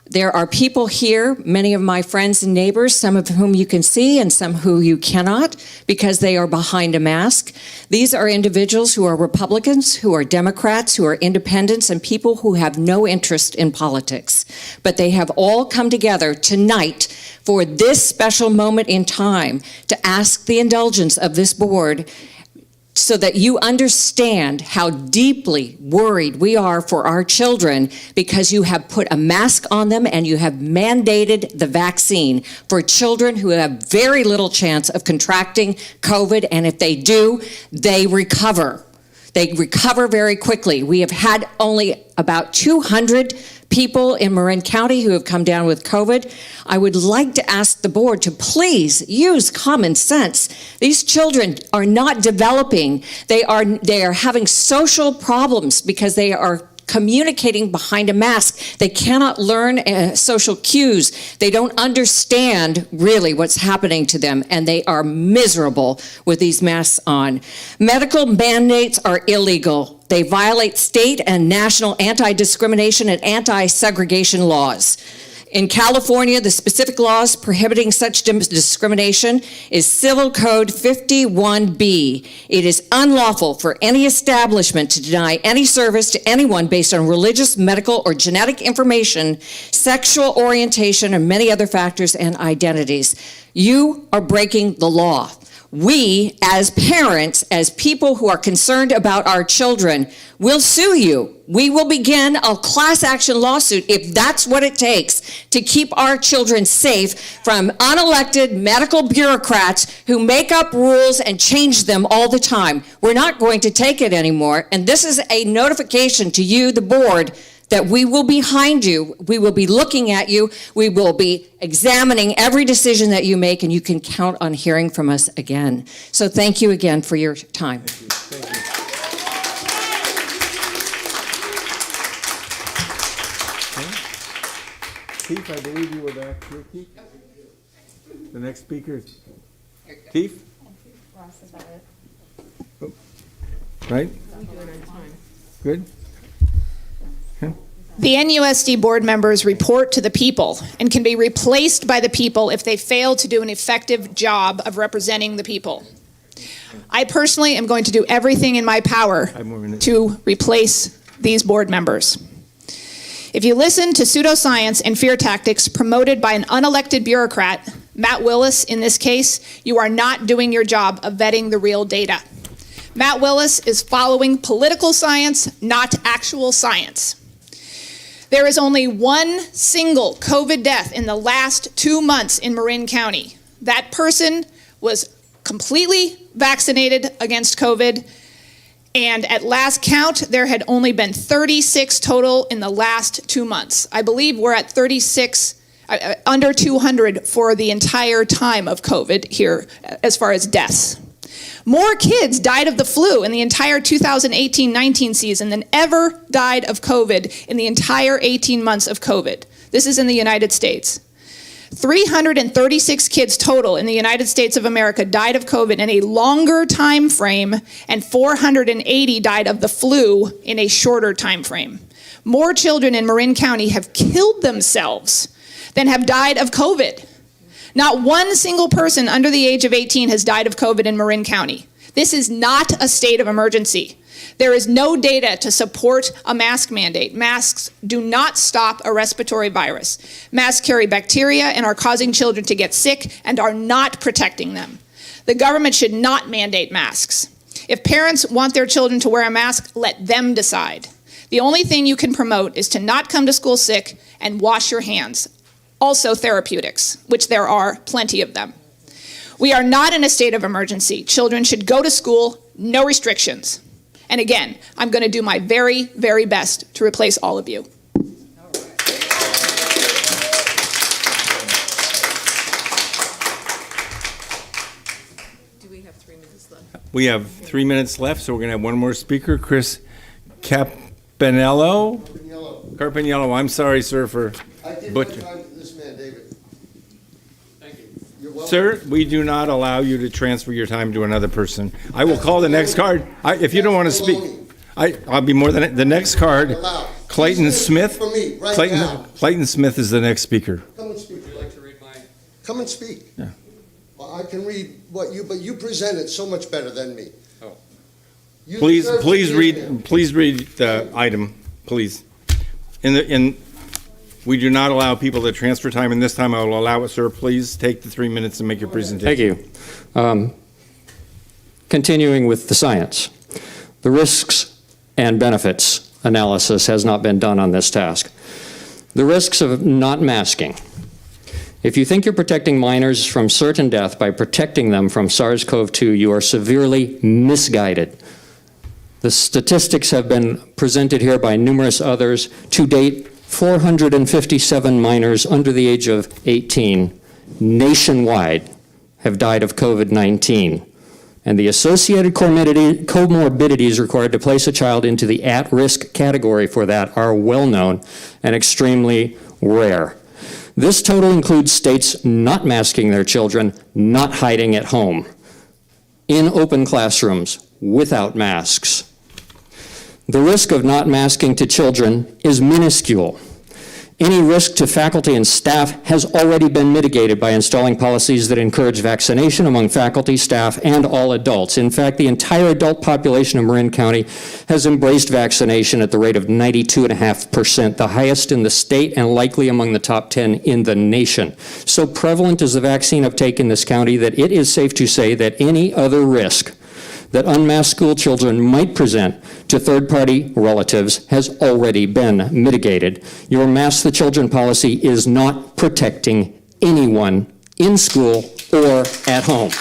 There are people here, many of my friends and neighbors, some of whom you can see and some who you cannot because they are behind a mask. These are individuals who are Republicans, who are Democrats, who are independents, and people who have no interest in politics. But they have all come together tonight for this special moment in time to ask the indulgence of this board so that you understand how deeply worried we are for our children because you have put a mask on them and you have mandated the vaccine for children who have very little chance of contracting COVID, and if they do, they recover. They recover very quickly. We have had only about 200 people in Marin County who have come down with COVID. I would like to ask the board to please use common sense. These children are not developing. They are having social problems because they are communicating behind a mask. They cannot learn social cues. They don't understand really what's happening to them, and they are miserable with these masks on. Medical mandates are illegal. They violate state and national anti-discrimination and anti-segregation laws. In California, the specific laws prohibiting such discrimination is Civil Code 51B. It is unlawful for any establishment to deny any service to anyone based on religious, medical, or genetic information, sexual orientation, and many other factors and identities. You are breaking the law. We, as parents, as people who are concerned about our children, will sue you. We will begin a class action lawsuit if that's what it takes to keep our children safe from unelected medical bureaucrats who make up rules and change them all the time. We're not going to take it anymore, and this is a notification to you, the board, that we will be behind you, we will be looking at you, we will be examining every decision that you make, and you can count on hearing from us again. So thank you again for your time. Thank you. Keith, I believe you were back here, Keith. The next speaker is Keith. Oh. Right? Good. The NUSD board members report to the people and can be replaced by the people if they fail to do an effective job of representing the people. I personally am going to do everything in my power to replace these board members. If you listen to pseudoscience and fear tactics promoted by an unelected bureaucrat, Matt Willis in this case, you are not doing your job of vetting the real data. Matt Willis is following political science, not actual science. There is only one single COVID death in the last 2 months in Marin County. That person was completely vaccinated against COVID, and at last count, there had only been 36 total in the last 2 months. I believe we're at 36, under 200 for the entire time of COVID here as far as deaths. More kids died of the flu in the entire 2018-19 season than ever died of COVID in the entire 18 months of COVID. This is in the United States. 336 kids total in the United States of America died of COVID in a longer time frame, and 480 died of the flu in a shorter time frame. More children in Marin County have killed themselves than have died of COVID. Not one single person under the age of 18 has died of COVID in Marin County. This is not a state of emergency. There is no data to support a mask mandate. Masks do not stop a respiratory virus. Masks carry bacteria and are causing children to get sick and are not protecting them. The government should not mandate masks. If parents want their children to wear a mask, let them decide. The only thing you can promote is to not come to school sick and wash your hands. Also therapeutics, which there are plenty of them. We are not in a state of emergency. Children should go to school, no restrictions. And again, I'm going to do my very, very best to replace all of you. We have 3 minutes left, so we're going to have one more speaker, Chris Campanello. Carpiniello. I'm sorry, sir, for butchering. This man, David. Thank you. You're welcome. Sir, we do not allow you to transfer your time to another person. I will call the next card. If you don't want to speak, I'll be more than the next card. Clayton Smith. For me, right now. Clayton Smith is the next speaker. Come and speak. Would you like to read my? Come and speak. Yeah. Well, I can read but you present it so much better than me. Oh. You Please deserve to read. be here. Please read the item, please. We do not allow people to transfer time, and this time I will allow it, sir. Please take the 3 minutes and make your presentation. Thank you. Continuing with the science, the risks and benefits analysis has not been done on this task. The risks of not masking. If you think you're protecting minors from certain death by protecting them from SARS-CoV-2, you are severely misguided. The statistics have been presented here by numerous others. To date, 457 minors under the age of 18 nationwide have died of COVID-19. And the associated comorbidities required to place a child into the at-risk category for that are well known and extremely rare. This total includes states not masking their children, not hiding at home, in open classrooms, without masks. The risk of not masking to children is minuscule. Any risk to faculty and staff has already been mitigated by installing policies that encourage vaccination among faculty, staff, and all adults. In fact, the entire adult population of Marin County has embraced vaccination at the rate of 92.5%, the highest in the state and likely among the top 10 in the nation. So prevalent is the vaccine uptake in this county that it is safe to say that any other risk that unmasked school children might present to third-party relatives has already been mitigated. Your Mask the Children policy is not protecting anyone in school or at home.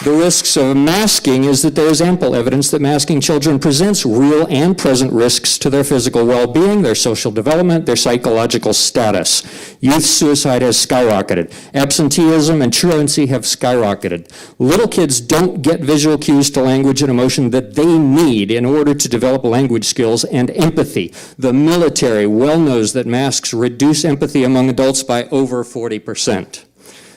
The risks of masking is that there is ample evidence that masking children presents real and present risks to their physical well-being, their social development, their psychological status. Youth suicide has skyrocketed. Absenteeism and truancy have skyrocketed. Little kids don't get visual cues to language and emotion that they need in order to develop language skills and empathy. The military well knows that masks reduce empathy among adults by over 40%.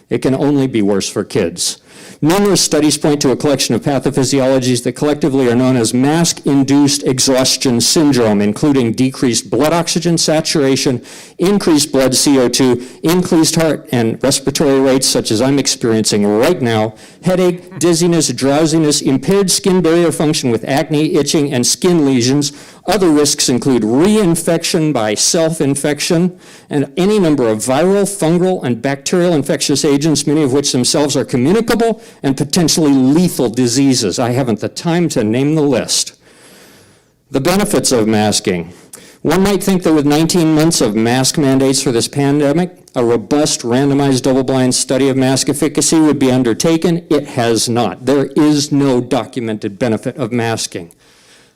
It can only be worse for kids. Numerous studies point to a collection of pathophysiologies that collectively are known as mask-induced exhaustion syndrome, including decreased blood oxygen saturation, increased blood CO2, increased heart and respiratory rates, such as I'm experiencing right now, headache, dizziness, drowsiness, impaired skin barrier function with acne, itching, and skin lesions. Other risks include reinfection by self-infection and any number of viral, fungal, and bacterial infectious agents, many of which themselves are communicable and potentially lethal diseases. I haven't the time to name the list. The benefits of masking. One might think that with 19 months of mask mandates for this pandemic, a robust randomized double-blind study of mask efficacy would be undertaken. It has not. There is no documented benefit of masking,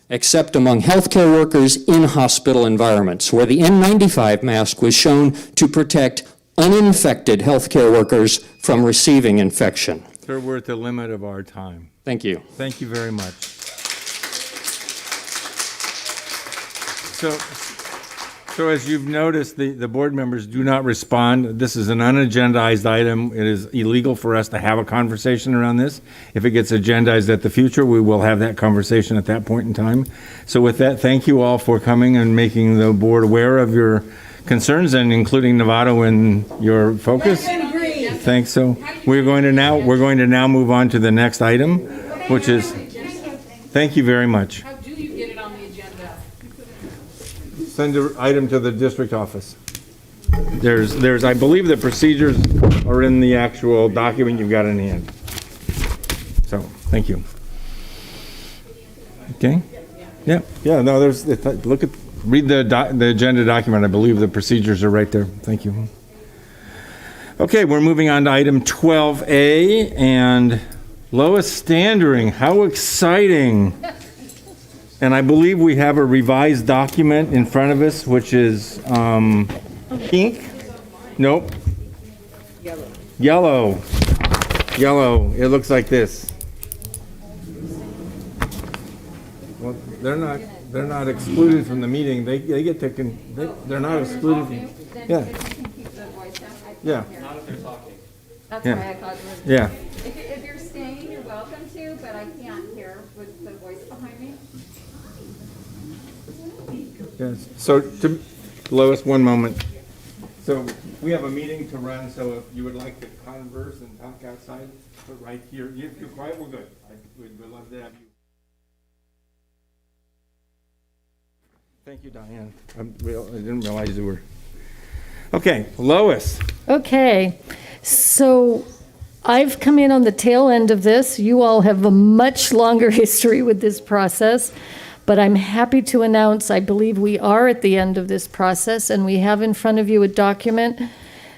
except among healthcare workers in hospital environments, where the N95 mask was shown to protect uninfected healthcare workers from receiving infection. Sir, we're at the limit of our time. Thank you. Thank you very much. So as you've noticed, the board members do not respond. This is an unagendized item. It is illegal for us to have a conversation around this. If it gets agendized at the future, we will have that conversation at that point in time. So with that, thank you all for coming and making the board aware of your concerns and including Novato in your focus. Thanks. So we're going to now move on to the next item, which is, thank you very much. How do you get it on the agenda? Send an item to the district office. There's, I believe the procedures are in the actual document you've got in hand. So, thank you. Okay. Yeah, no, read the agenda document. I believe the procedures are right there. Thank you. Okay, we're moving on to item 12A, and Lois Standering, how exciting. And I believe we have a revised document in front of us, which is pink? Nope. Yellow. It looks like this. Well, they're not excluded from the meeting. They get to, they're not excluded. Yeah. Yeah. Not if they're talking. That's Yeah. why I thought it was. Yeah. If you're staying, you're welcome to, but I can't hear with the voice behind me. Yes. So, Lois, one moment. So, we have a meeting to run, so if you would like to converse and talk outside, put right here. If you're quiet, we're good. We'd love to have you. Thank you, Diane. I didn't realize you were. Okay, Lois. Okay, so I've come in on the tail end of this. You all have a much longer history with this process, but I'm happy to announce I believe we are at the end of this process, and we have in front of you a document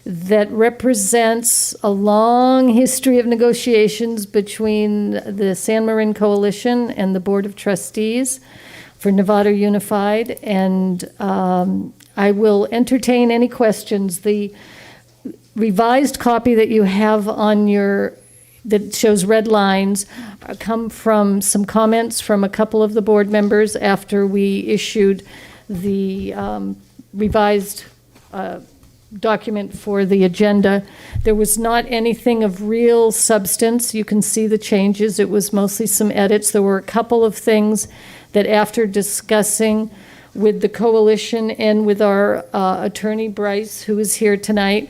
that represents a long history of negotiations between the San Marin Coalition and the Board of Trustees for Novato Unified, and I will entertain any questions. The revised copy that you have on that shows red lines come from some comments from a couple of the board members after we issued the revised document for the agenda. There was not anything of real substance. You can see the changes. It was mostly some edits. There were a couple of things that after discussing with the coalition and with our attorney Bryce, who is here tonight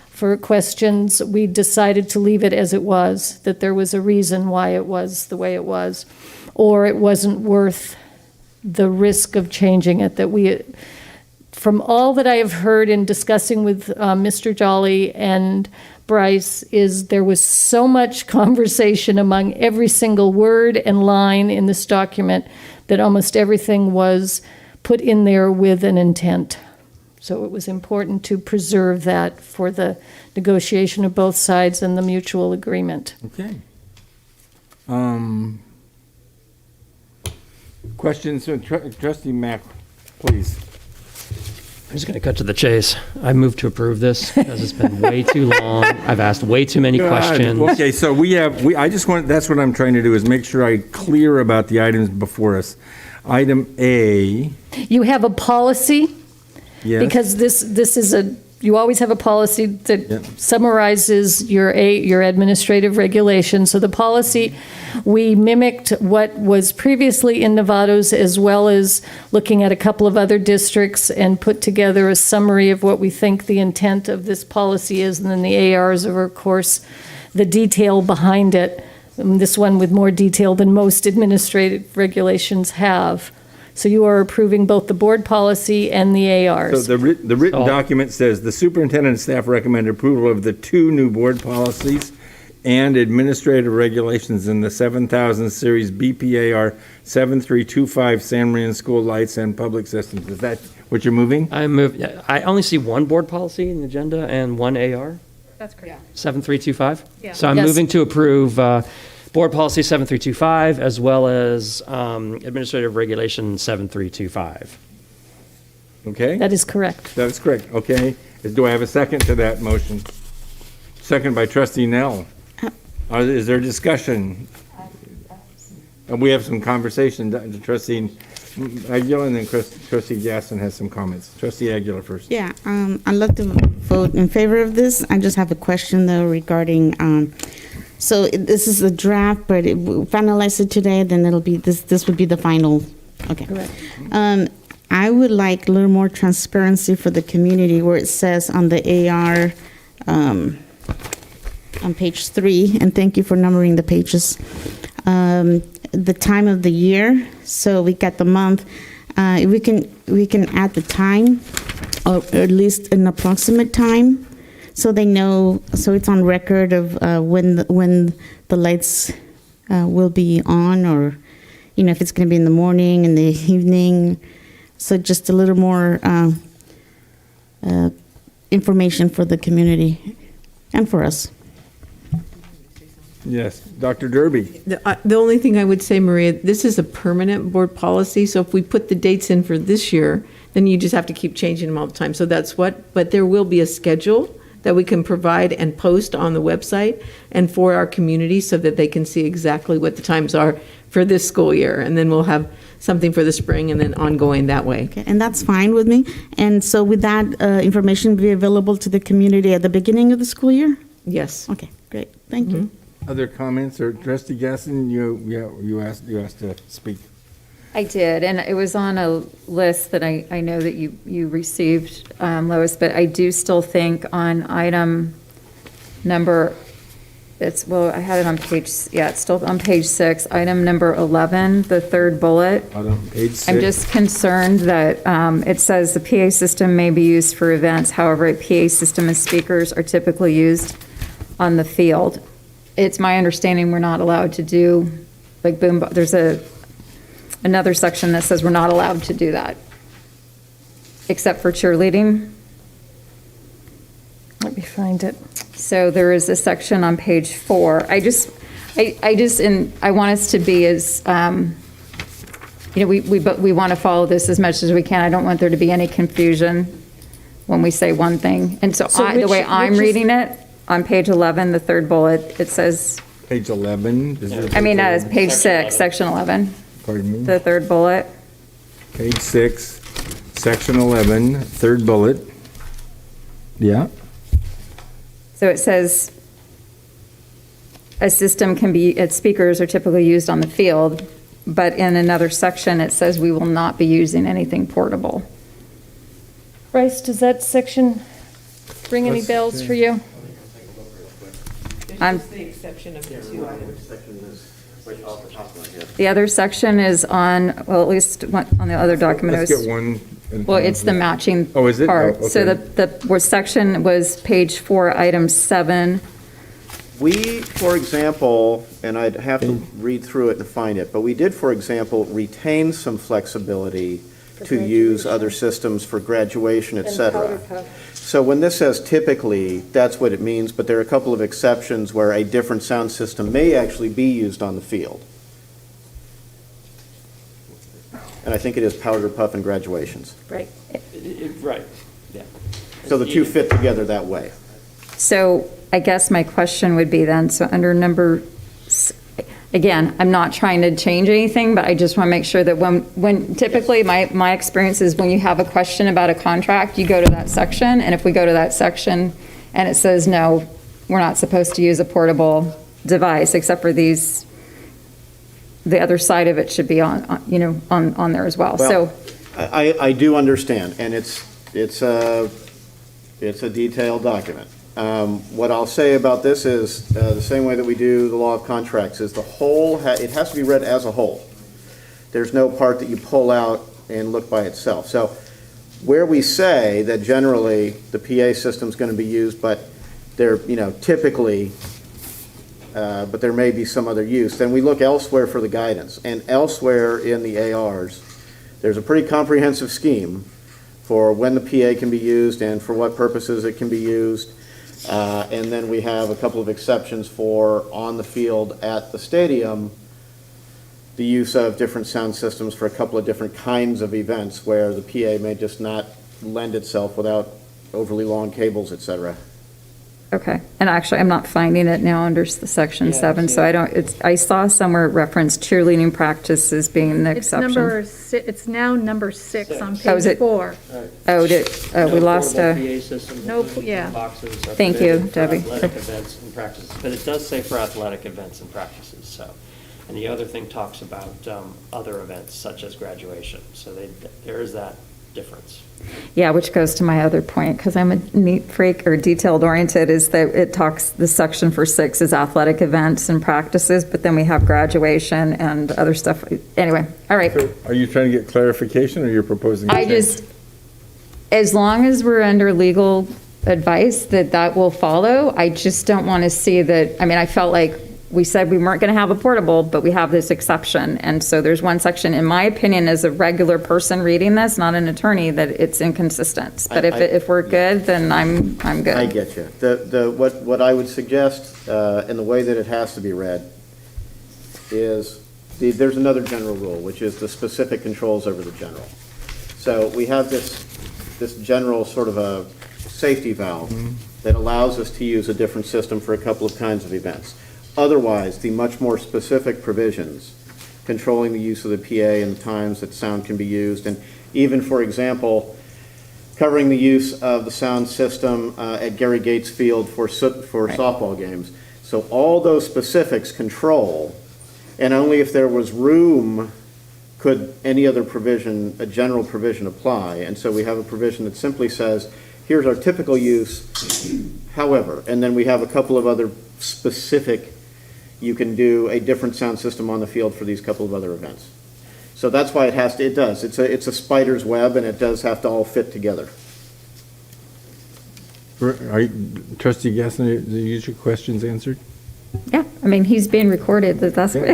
for questions, we decided to leave it as it was, that there was a reason why it was the way it was, or it wasn't worth the risk of changing it. That we, from all that I have heard in discussing with Mr. Jolly and Bryce, is there was so much conversation among every single word and line in this document that almost everything was put in there with an intent. So it was important to preserve that for the negotiation of both sides and the mutual agreement. Okay. Questions? Trustee Mack, please. I'm just going to cut to the chase. I move to approve this because it's been way too long. I've asked way too many questions. Okay, so that's what I'm trying to do, is make sure I'm clear about the items before us. Item A. You have a policy. Yes. Because this is you always have a policy that summarizes your administrative regulations. So the policy, we mimicked what was previously in Novato's, as well as looking at a couple of other districts, and put together a summary of what we think the intent of this policy is. And then the ARs are, of course, the detail behind it. This one with more detail than most administrative regulations have. So you are approving both the board policy and the ARs. So the written document says the superintendent and staff recommend approval of the 2 new board policies and administrative regulations in the 7000 series BPAR 7325 San Marin School Lights and Public Systems. Is that what you're moving? I only see one board policy in the agenda and one AR. That's correct. 7325? Yeah. So I'm moving to approve Board Policy 7325, as well as Administrative Regulation 7325. Okay? That is correct. That is correct. Okay. Do I have a second to that motion? Second by Trustee Nell. Is there discussion? We have some conversation. Trustee Aguilar, and then Trustee Gaston has some comments. Trustee Aguilar first. Yeah, I'd love to vote in favor of this. I just have a question, though, regarding so this is a draft, but if we finalize it today, then it'll be, this would be the final, okay. Correct. I would like a little more transparency for the community, where it says on the AR, on page 3, and thank you for numbering the pages, the time of the year, so we got the month. We can add the time, or at least an approximate time, so they know, so it's on record of when the lights will be on, or, if it's going to be in the morning, in the evening. So just a little more information for the community and for us. Yes, Dr. Derby. The only thing I would say, Maria, this is a permanent board policy, so if we put the dates in for this year, then you just have to keep changing them all the time. So that's but there will be a schedule that we can provide and post on the website and for our community so that they can see exactly what the times are for this school year. And then we'll have something for the spring and then ongoing that way. Okay, and that's fine with me. And so would that information be available to the community at the beginning of the school year? Yes. Okay, great. Thank you. Other comments, or Trustee Gaston, you asked to speak. I did, and it was on a list that I know that you received, Lois, but I do still think on item number, I had it on page, it's still on page 6, item number 11, the third bullet. Page 6. I'm just concerned that it says the PA system may be used for events, however, a PA system and speakers are typically used on the field. It's my understanding we're not allowed to do, like boom, there's another section that says we're not allowed to do that, except for cheerleading. Let me find it. So there is a section on page 4. I want us to be as, we want to follow this as much as we can. I don't want there to be any confusion when we say one thing. And so the way I'm reading it, on page 11, the third bullet, it says. Page 11? It's page 6, section 11. Pardon me? The third bullet. Page 6, section 11, third bullet. Yeah. So it says, a system can be, its speakers are typically used on the field, but in another section, it says we will not be using anything portable. Bryce, does that section ring any bells for you? There's just the exception of the 2 items. The other section is on, at least on the other document. Let's get one. Well, it's the matching Oh, is it? part. Oh, okay. So the section was page 4, item 7. We, for example, and I'd have to read through it and find it, but we did, for example, retain some flexibility to use other systems for graduation, et cetera. So when this says typically, that's what it means, but there are a couple of exceptions where a different sound system may actually be used on the field. And I think it is powder puff and graduations. Right. Right, yeah. So the two fit together that way. So I guess my question would be then, so under number, again, I'm not trying to change anything, but I just want to make sure that when typically my experience is when you have a question about a contract, you go to that section, and if we go to that section and it says, no, we're not supposed to use a portable device except for these, the other side of it should be on there as well. So I do understand, and it's a detailed document. What I'll say about this is the same way that we do the law of contracts is the whole, it has to be read as a whole. There's no part that you pull out and look by itself. So where we say that generally the PA system is going to be used, but they're, typically, but there may be some other use, then we look elsewhere for the guidance. And elsewhere in the ARs, there's a pretty comprehensive scheme for when the PA can be used and for what purposes it can be used. And then we have a couple of exceptions for on the field at the stadium, the use of different sound systems for a couple of different kinds of events where the PA may just not lend itself without overly long cables, et cetera. okay, and actually, I'm not finding it now under the section 7, so I saw somewhere it referenced cheerleading practices being the exception. It's now number 6 on Oh, is page it? 4. We lost a. PA system. No, yeah. Boxes. Thank you, For Debbie. athletic events and practices, but it does say for athletic events and practices, so. And the other thing talks about other events such as graduation, so there is that difference. Yeah, which goes to my other point, because I'm a neat freak or detailed oriented, is that it talks, the section for 6 is athletic events and practices, but then we have graduation and other stuff. Anyway, all right. So are you trying to get clarification, or you're proposing? As long as we're under legal advice that will follow, I just don't want to see that, I felt like we said we weren't going to have a portable, but we have this exception. And so there's one section, in my opinion, as a regular person reading this, not an attorney, that it's inconsistent. But if we're good, then I'm good. I get you. What I would suggest, in the way that it has to be read, is there's another general rule, which is the specific controls over the general. So we have this general sort of a safety valve that allows us to use a different system for a couple of kinds of events. Otherwise, the much more specific provisions controlling the use of the PA and the times that sound can be used, and even, for example, covering the use of the sound system at Gary Gates Field for softball games. So all those specifics control, and only if there was room could any other provision, a general provision, apply. And so we have a provision that simply says, here's our typical use, however, and then we have a couple of other specific, you can do a different sound system on the field for these couple of other events. So that's why it does. It's a spider's web, and it does have to all fit together. Trustee Gassner, did you get your questions answered? Yeah, I mean, he's being recorded, that's what.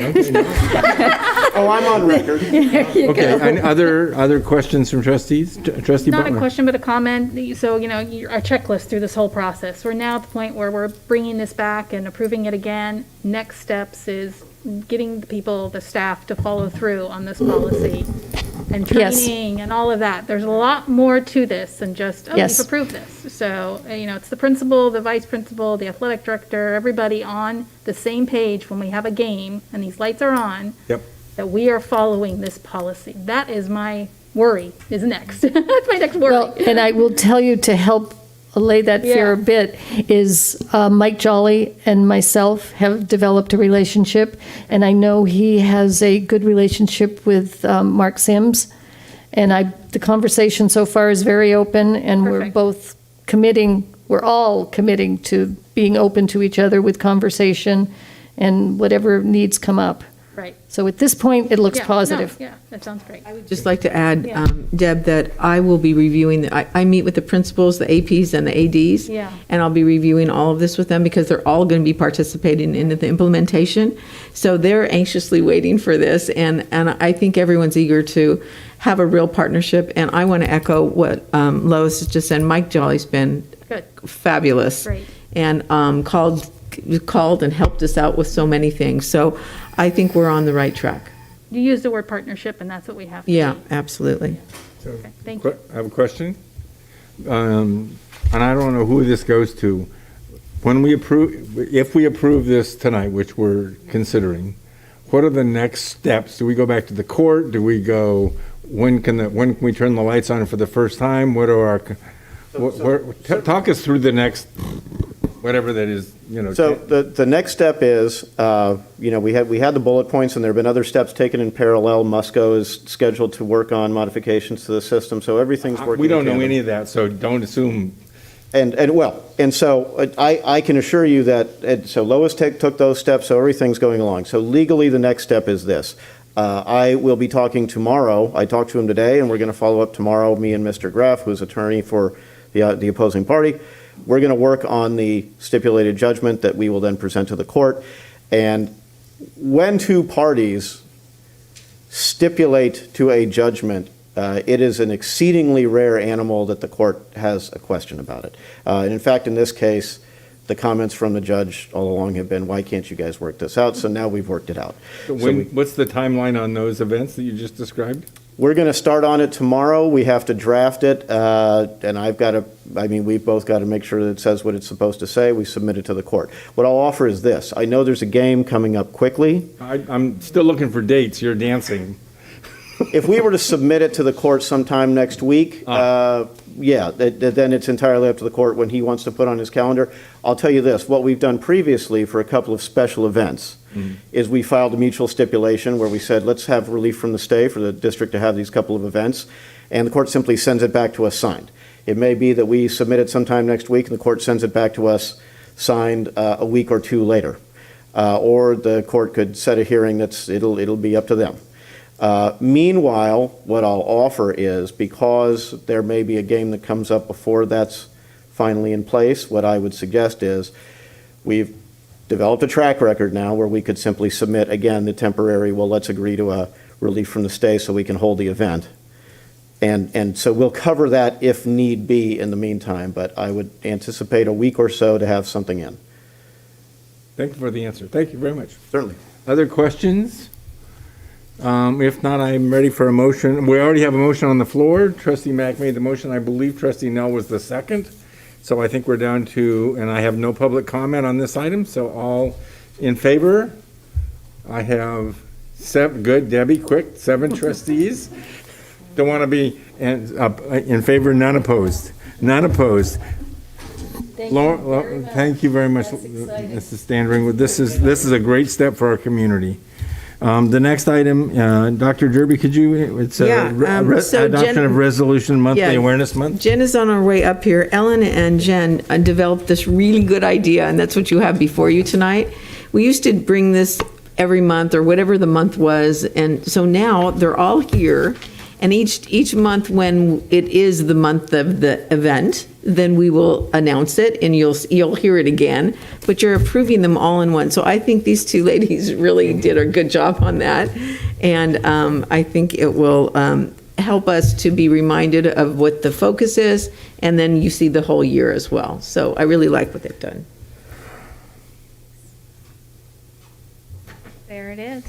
Oh, I'm on record. Okay, and other questions from trustees? Trustee Not Butler? a question, but a comment. So, our checklist through this whole process. We're now at the point where we're bringing this back and approving it again. Next steps is getting the people, the staff, to follow through on this policy and training and all of that. There's a lot more to this than just, Yes. you've approved this. So, it's the principal, the vice principal, the athletic director, everybody on the same page when we have a game and these lights are on. Yep. That we are following this policy. That is my worry, is next. That's my next worry. Well, and I will tell you, to help allay that fear a bit, is Mike Jolly and myself have developed a relationship, and I know he has a good relationship with Mark Sims, and the conversation so far is very open, and we're all committing to being open to each other with conversation and whatever needs come up. Right. So at this point, it looks Yeah, positive. no, yeah, that sounds great. Just like to add, Deb, that I will be reviewing, I meet with the principals, the APs, and the ADs. Yeah. And I'll be reviewing all of this with them because they're all going to be participating in the implementation. So they're anxiously waiting for this, and I think everyone's eager to have a real partnership. And I want to echo what Lois has just said. Mike Jolly's been fabulous. Great. And called and helped us out with so many things. So I think we're on the right track. You use the word partnership, and that's what we have to Yeah, do. absolutely. Okay, thank you. I have a question. And I don't know who this goes to. If we approve this tonight, which we're considering, what are the next steps? Do we go back to the court? Do we go, when can we turn the lights on for the first time? What are our, talk us through the next, whatever that is, So the next step is, we had the bullet points, and there have been other steps taken in parallel. Musco is scheduled to work on modifications to the system, so everything's working. We don't in know tandem. any of that, so don't assume. And so I can assure you that, so Lois took those steps, so everything's going along. So legally, the next step is this. I will be talking tomorrow. I talked to him today, and we're going to follow up tomorrow, me and Mr. Graff, who's attorney for the opposing party. We're going to work on the stipulated judgment that we will then present to the court. And when two parties stipulate to a judgment, it is an exceedingly rare animal that the court has a question about it. And in fact, in this case, the comments from the judge all along have been, why can't you guys work this out? So now we've worked it out. What's the timeline on those events that you just described? We're going to start on it tomorrow. We have to draft it, and we've both got to make sure that it says what it's supposed to say. We submit it to the court. What I'll offer is this. I know there's a game coming up quickly. I'm still looking for dates. You're dancing. If we were to submit it to the court sometime next week, then it's entirely up to the court when he wants to put on his calendar. I'll tell you this, what we've done previously for a couple of special events is we filed a mutual stipulation where we said, let's have relief from the stay for the district to have these couple of events, and the court simply sends it back to us signed. It may be that we submit it sometime next week and the court sends it back to us signed a week or two later. Or the court could set a hearing it'll be up to them. Meanwhile, what I'll offer is, because there may be a game that comes up before that's finally in place, what I would suggest is we've developed a track record now where we could simply submit, again, the temporary, well, let's agree to a relief from the stay so we can hold the event. And so we'll cover that if need be in the meantime, but I would anticipate a week or so to have something in. Thank you for the answer. Thank you very much. Certainly. Other questions? If not, I'm ready for a motion. We already have a motion on the floor. Trustee Mack made the motion. I believe Trustee Nell was the second. So I think we're down to, and I have no public comment on this item, so all in favor? I have seven, good, Debbie, quick, 7 trustees. Don't want to be in favor, none opposed. None opposed. Thank you very much, Mrs. Standring. This is a great step for our community. The next item, Dr. Derby, could you, it's adoption of resolution monthly awareness month. Jen is on our way up here. Ellen and Jen developed this really good idea, and that's what you have before you tonight. We used to bring this every month or whatever the month was, and so now they're all here. And each month when it is the month of the event, then we will announce it and you'll hear it again, but you're approving them all in one. So I think these two ladies really did a good job on that. And I think it will help us to be reminded of what the focus is, and then you see the whole year as well. So I really like what they've done. There it is.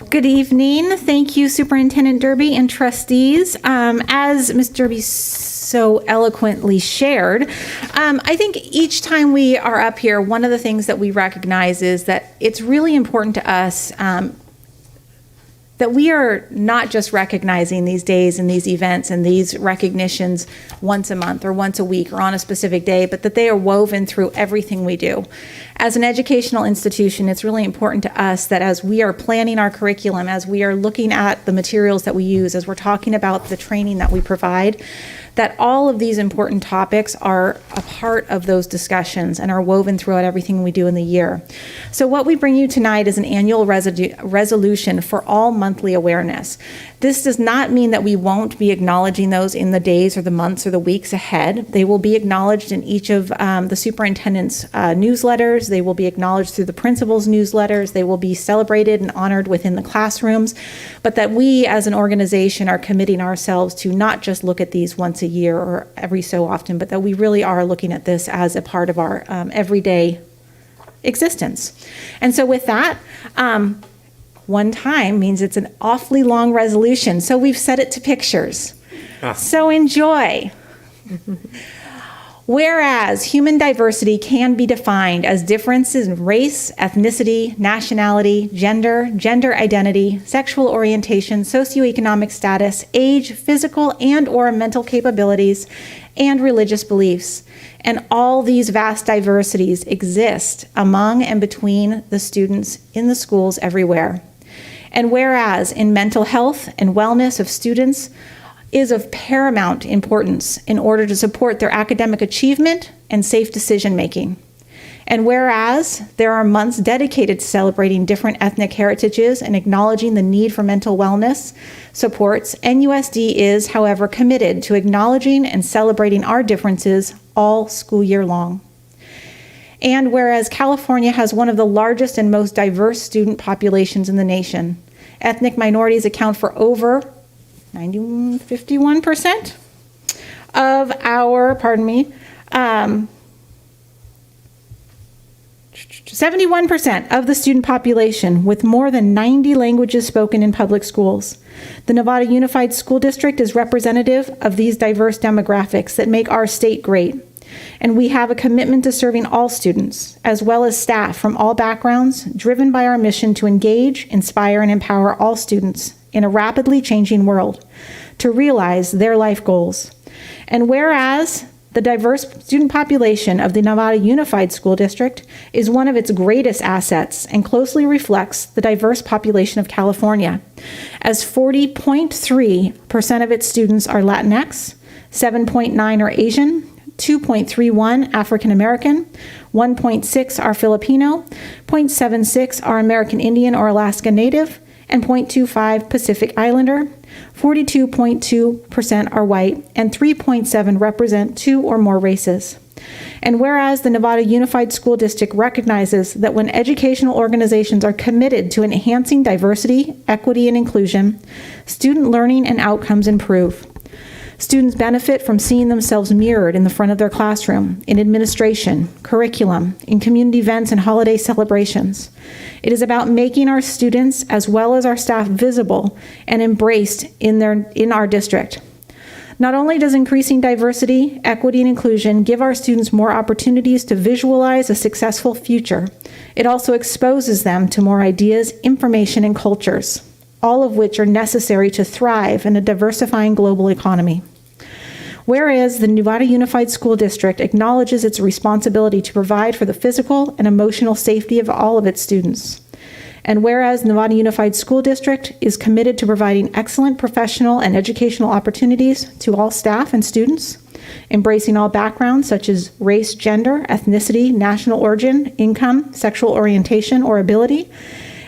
Good evening. Thank you, Superintendent Derby and trustees. As Ms. Derby so eloquently shared, I think each time we are up here, one of the things that we recognize is that it's really important to us that we are not just recognizing these days and these events and these recognitions once a month or once a week or on a specific day, but that they are woven through everything we do. As an educational institution, it's really important to us that as we are planning our curriculum, as we are looking at the materials that we use, as we're talking about the training that we provide, that all of these important topics are a part of those discussions and are woven throughout everything we do in the year. So what we bring you tonight is an annual resolution for all monthly awareness. This does not mean that we won't be acknowledging those in the days or the months or the weeks ahead. They will be acknowledged in each of the superintendent's newsletters. They will be acknowledged through the principal's newsletters. They will be celebrated and honored within the classrooms, but that we as an organization are committing ourselves to not just look at these once a year or every so often, but that we really are looking at this as a part of our everyday existence. And so with that, one time means it's an awfully long resolution, so we've set it to pictures. So enjoy. Whereas human diversity can be defined as differences in race, ethnicity, nationality, gender identity, sexual orientation, socioeconomic status, age, physical and/or mental capabilities, and religious beliefs. And all these vast diversities exist among and between the students in the schools everywhere. And whereas in mental health and wellness of students is of paramount importance in order to support their academic achievement and safe decision making. And whereas there are months dedicated to celebrating different ethnic heritages and acknowledging the need for mental wellness supports, NUSD is, however, committed to acknowledging and celebrating our differences all school year long. And whereas California has one of the largest and most diverse student populations in the nation, ethnic minorities account for over 51% of our, 71% of the student population, with more than 90 languages spoken in public schools. The Nevada Unified School District is representative of these diverse demographics that make our state great. And we have a commitment to serving all students, as well as staff from all backgrounds, driven by our mission to engage, inspire, and empower all students in a rapidly changing world to realize their life goals. And whereas the diverse student population of the Nevada Unified School District is one of its greatest assets and closely reflects the diverse population of California, as 40.3% of its students are Latinx, 7.9% are Asian, 2.31% African American, 1.6% are Filipino, 0.76% are American Indian or Alaska Native, and 0.25% Pacific Islander, 42.2% are white, and 3.7% represent 2 or more races. And whereas the Nevada Unified School District recognizes that when educational organizations are committed to enhancing diversity, equity, and inclusion, student learning and outcomes improve. Students benefit from seeing themselves mirrored in the front of their classroom, in administration, curriculum, in community events and holiday celebrations. It is about making our students as well as our staff visible and embraced in our district. Not only does increasing diversity, equity, and inclusion give our students more opportunities to visualize a successful future, it also exposes them to more ideas, information, and cultures, all of which are necessary to thrive in a diversifying global economy. Whereas the Nevada Unified School District acknowledges its responsibility to provide for the physical and emotional safety of all of its students. And whereas Nevada Unified School District is committed to providing excellent professional and educational opportunities to all staff and students, embracing all backgrounds such as race, gender, ethnicity, national origin, income, sexual orientation, or ability,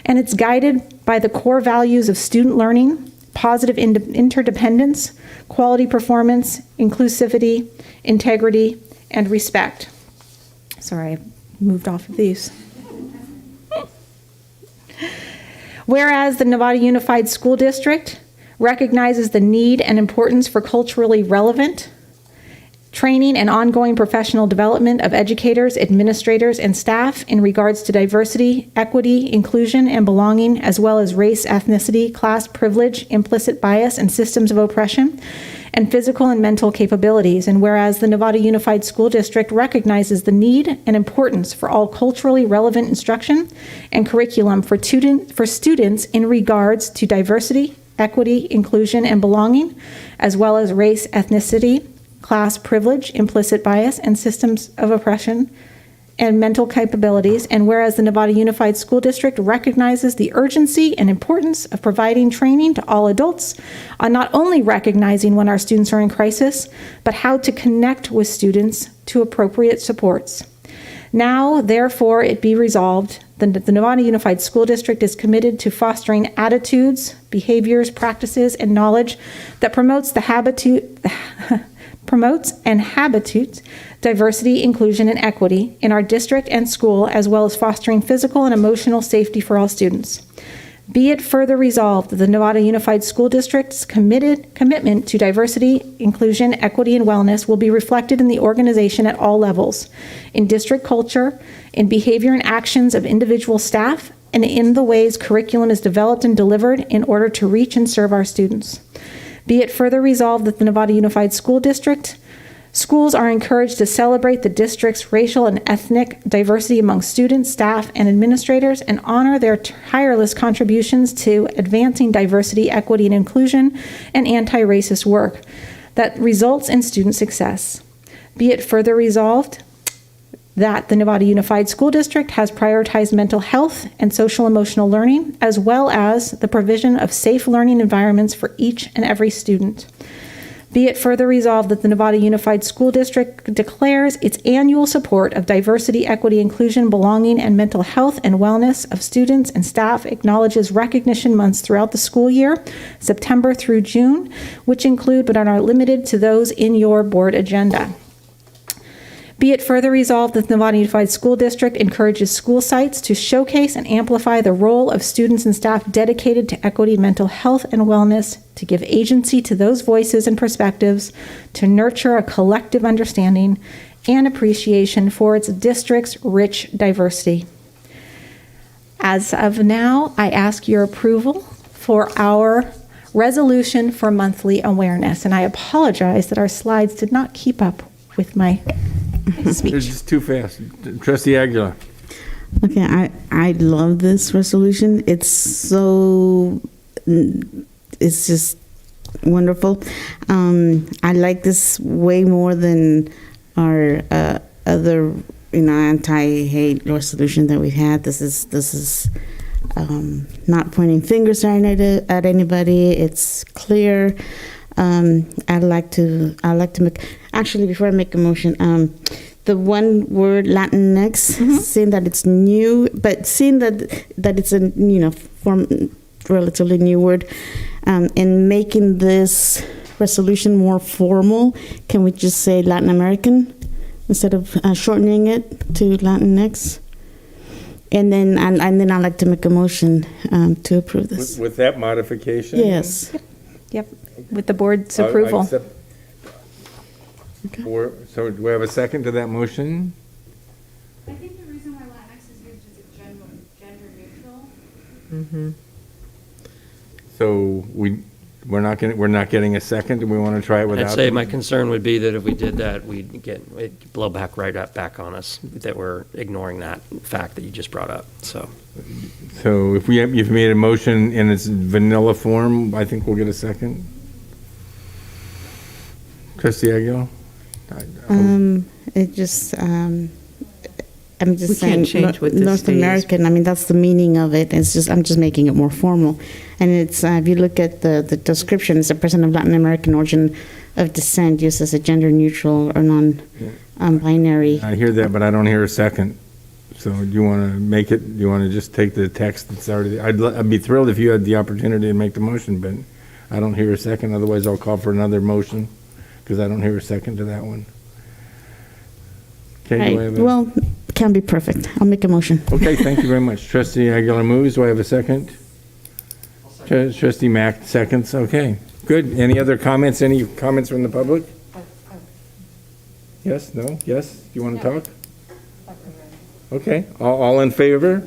and it's guided by the core values of student learning, positive interdependence, quality performance, inclusivity, integrity, and respect. Sorry, I moved off of these. Whereas the Nevada Unified School District recognizes the need and importance for culturally relevant training and ongoing professional development of educators, administrators, and staff in regards to diversity, equity, inclusion, and belonging, as well as race, ethnicity, class, privilege, implicit bias, and systems of oppression, and physical and mental capabilities. And whereas the Nevada Unified School District recognizes the need and importance for all culturally relevant instruction and curriculum for students in regards to diversity, equity, inclusion, and belonging, as well as race, ethnicity, class, privilege, implicit bias, and systems of oppression and mental capabilities. And whereas the Nevada Unified School District recognizes the urgency and importance of providing training to all adults on not only recognizing when our students are in crisis, but how to connect with students to appropriate supports. Now, therefore, it be resolved that the Nevada Unified School District is committed to fostering attitudes, behaviors, practices, and knowledge that promotes and habituates diversity, inclusion, and equity in our district and school, as well as fostering physical and emotional safety for all students. Be it further resolved that the Nevada Unified School District's commitment to diversity, inclusion, equity, and wellness will be reflected in the organization at all levels, in district culture, in behavior and actions of individual staff, and in the ways curriculum is developed and delivered in order to reach and serve our students. Be it further resolved that the Nevada Unified School District schools are encouraged to celebrate the district's racial and ethnic diversity among students, staff, and administrators, and honor their tireless contributions to advancing diversity, equity, and inclusion, and anti-racist work that results in student success. Be it further resolved that the Nevada Unified School District has prioritized mental health and social emotional learning, as well as the provision of safe learning environments for each and every student. Be it further resolved that the Nevada Unified School District declares its annual support of diversity, equity, inclusion, belonging, and mental health and wellness of students and staff, acknowledges recognition months throughout the school year, September through June, which include but are not limited to those in your board agenda. Be it further resolved that the Nevada Unified School District encourages school sites to showcase and amplify the role of students and staff dedicated to equity, mental health, and wellness, to give agency to those voices and perspectives, to nurture a collective understanding and appreciation for its district's rich diversity. As of now, I ask your approval for our resolution for monthly awareness, and I apologize that our slides did not keep up with my speech. It's just too fast. Trustee Aguilar. Okay, I love this resolution. It's just wonderful. I like this way more than our other, anti-hate resolution that we've had. This is not pointing fingers at anybody. It's clear. I'd like to make, actually, before I make a motion, the one word Latinx, seeing that it's new, but seeing that it's a relatively new word, and making this resolution more formal, can we just say Latin American instead of shortening it to Latinx. And then I'd like to make a motion to approve this. With that modification? Yes. Yep, with the board's I approval. accept- So do we have a second to that motion? I think the reason why Latinx is used is it's gender neutral. Mm-hmm. So we're not getting a second. Do we want to try it without? I'd say them? my concern would be that if we did that, it'd blow back back on us, that we're ignoring that fact that you just brought up, so. So if you've made a motion in its vanilla form, I think we'll get a second. Trustee Aguilar? It just, I'm just We saying, can't change what this North stays. American, I mean, that's the meaning of it. It's just, I'm just making it more formal. And it's, if you look at the description, it's a person of Latin American origin of descent used as a gender neutral or non-binary. I hear that, but I don't hear a second. So do you want to make it, do you want to just take the text that's already, I'd be thrilled if you had the opportunity to make the motion, but I don't hear a second. Otherwise, I'll call for another motion because I don't hear a second to that one. Okay, do I have a? Well, can't be perfect. I'll make a motion. Okay, thank you very much. Trustee Aguilar moves. Do I have a second? Trustee Mack seconds. Okay, good. Any other comments? Any comments from the public? Yes, no, yes? Do you want to talk? Okay, all in favor?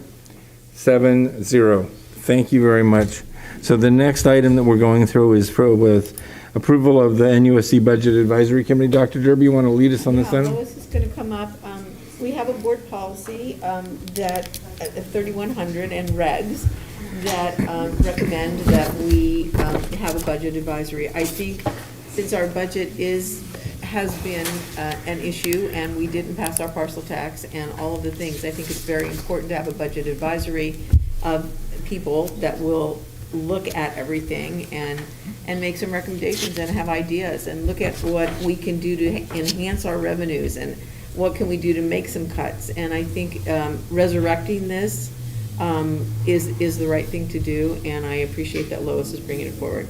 7-0. Thank you very much. So the next item that we're going through is with approval of the NUSD Budget Advisory Committee. Dr. Derby, you want to lead us on this item? Lois is going to come up. We have a board policy that 3100 and regs that recommend that we have a budget advisory. I think since our budget has been an issue and we didn't pass our parcel tax and all of the things, I think it's very important to have a budget advisory of people that will look at everything and make some recommendations and have ideas and look at what we can do to enhance our revenues and what can we do to make some cuts. And I think resurrecting this is the right thing to do, and I appreciate that Lois is bringing it forward.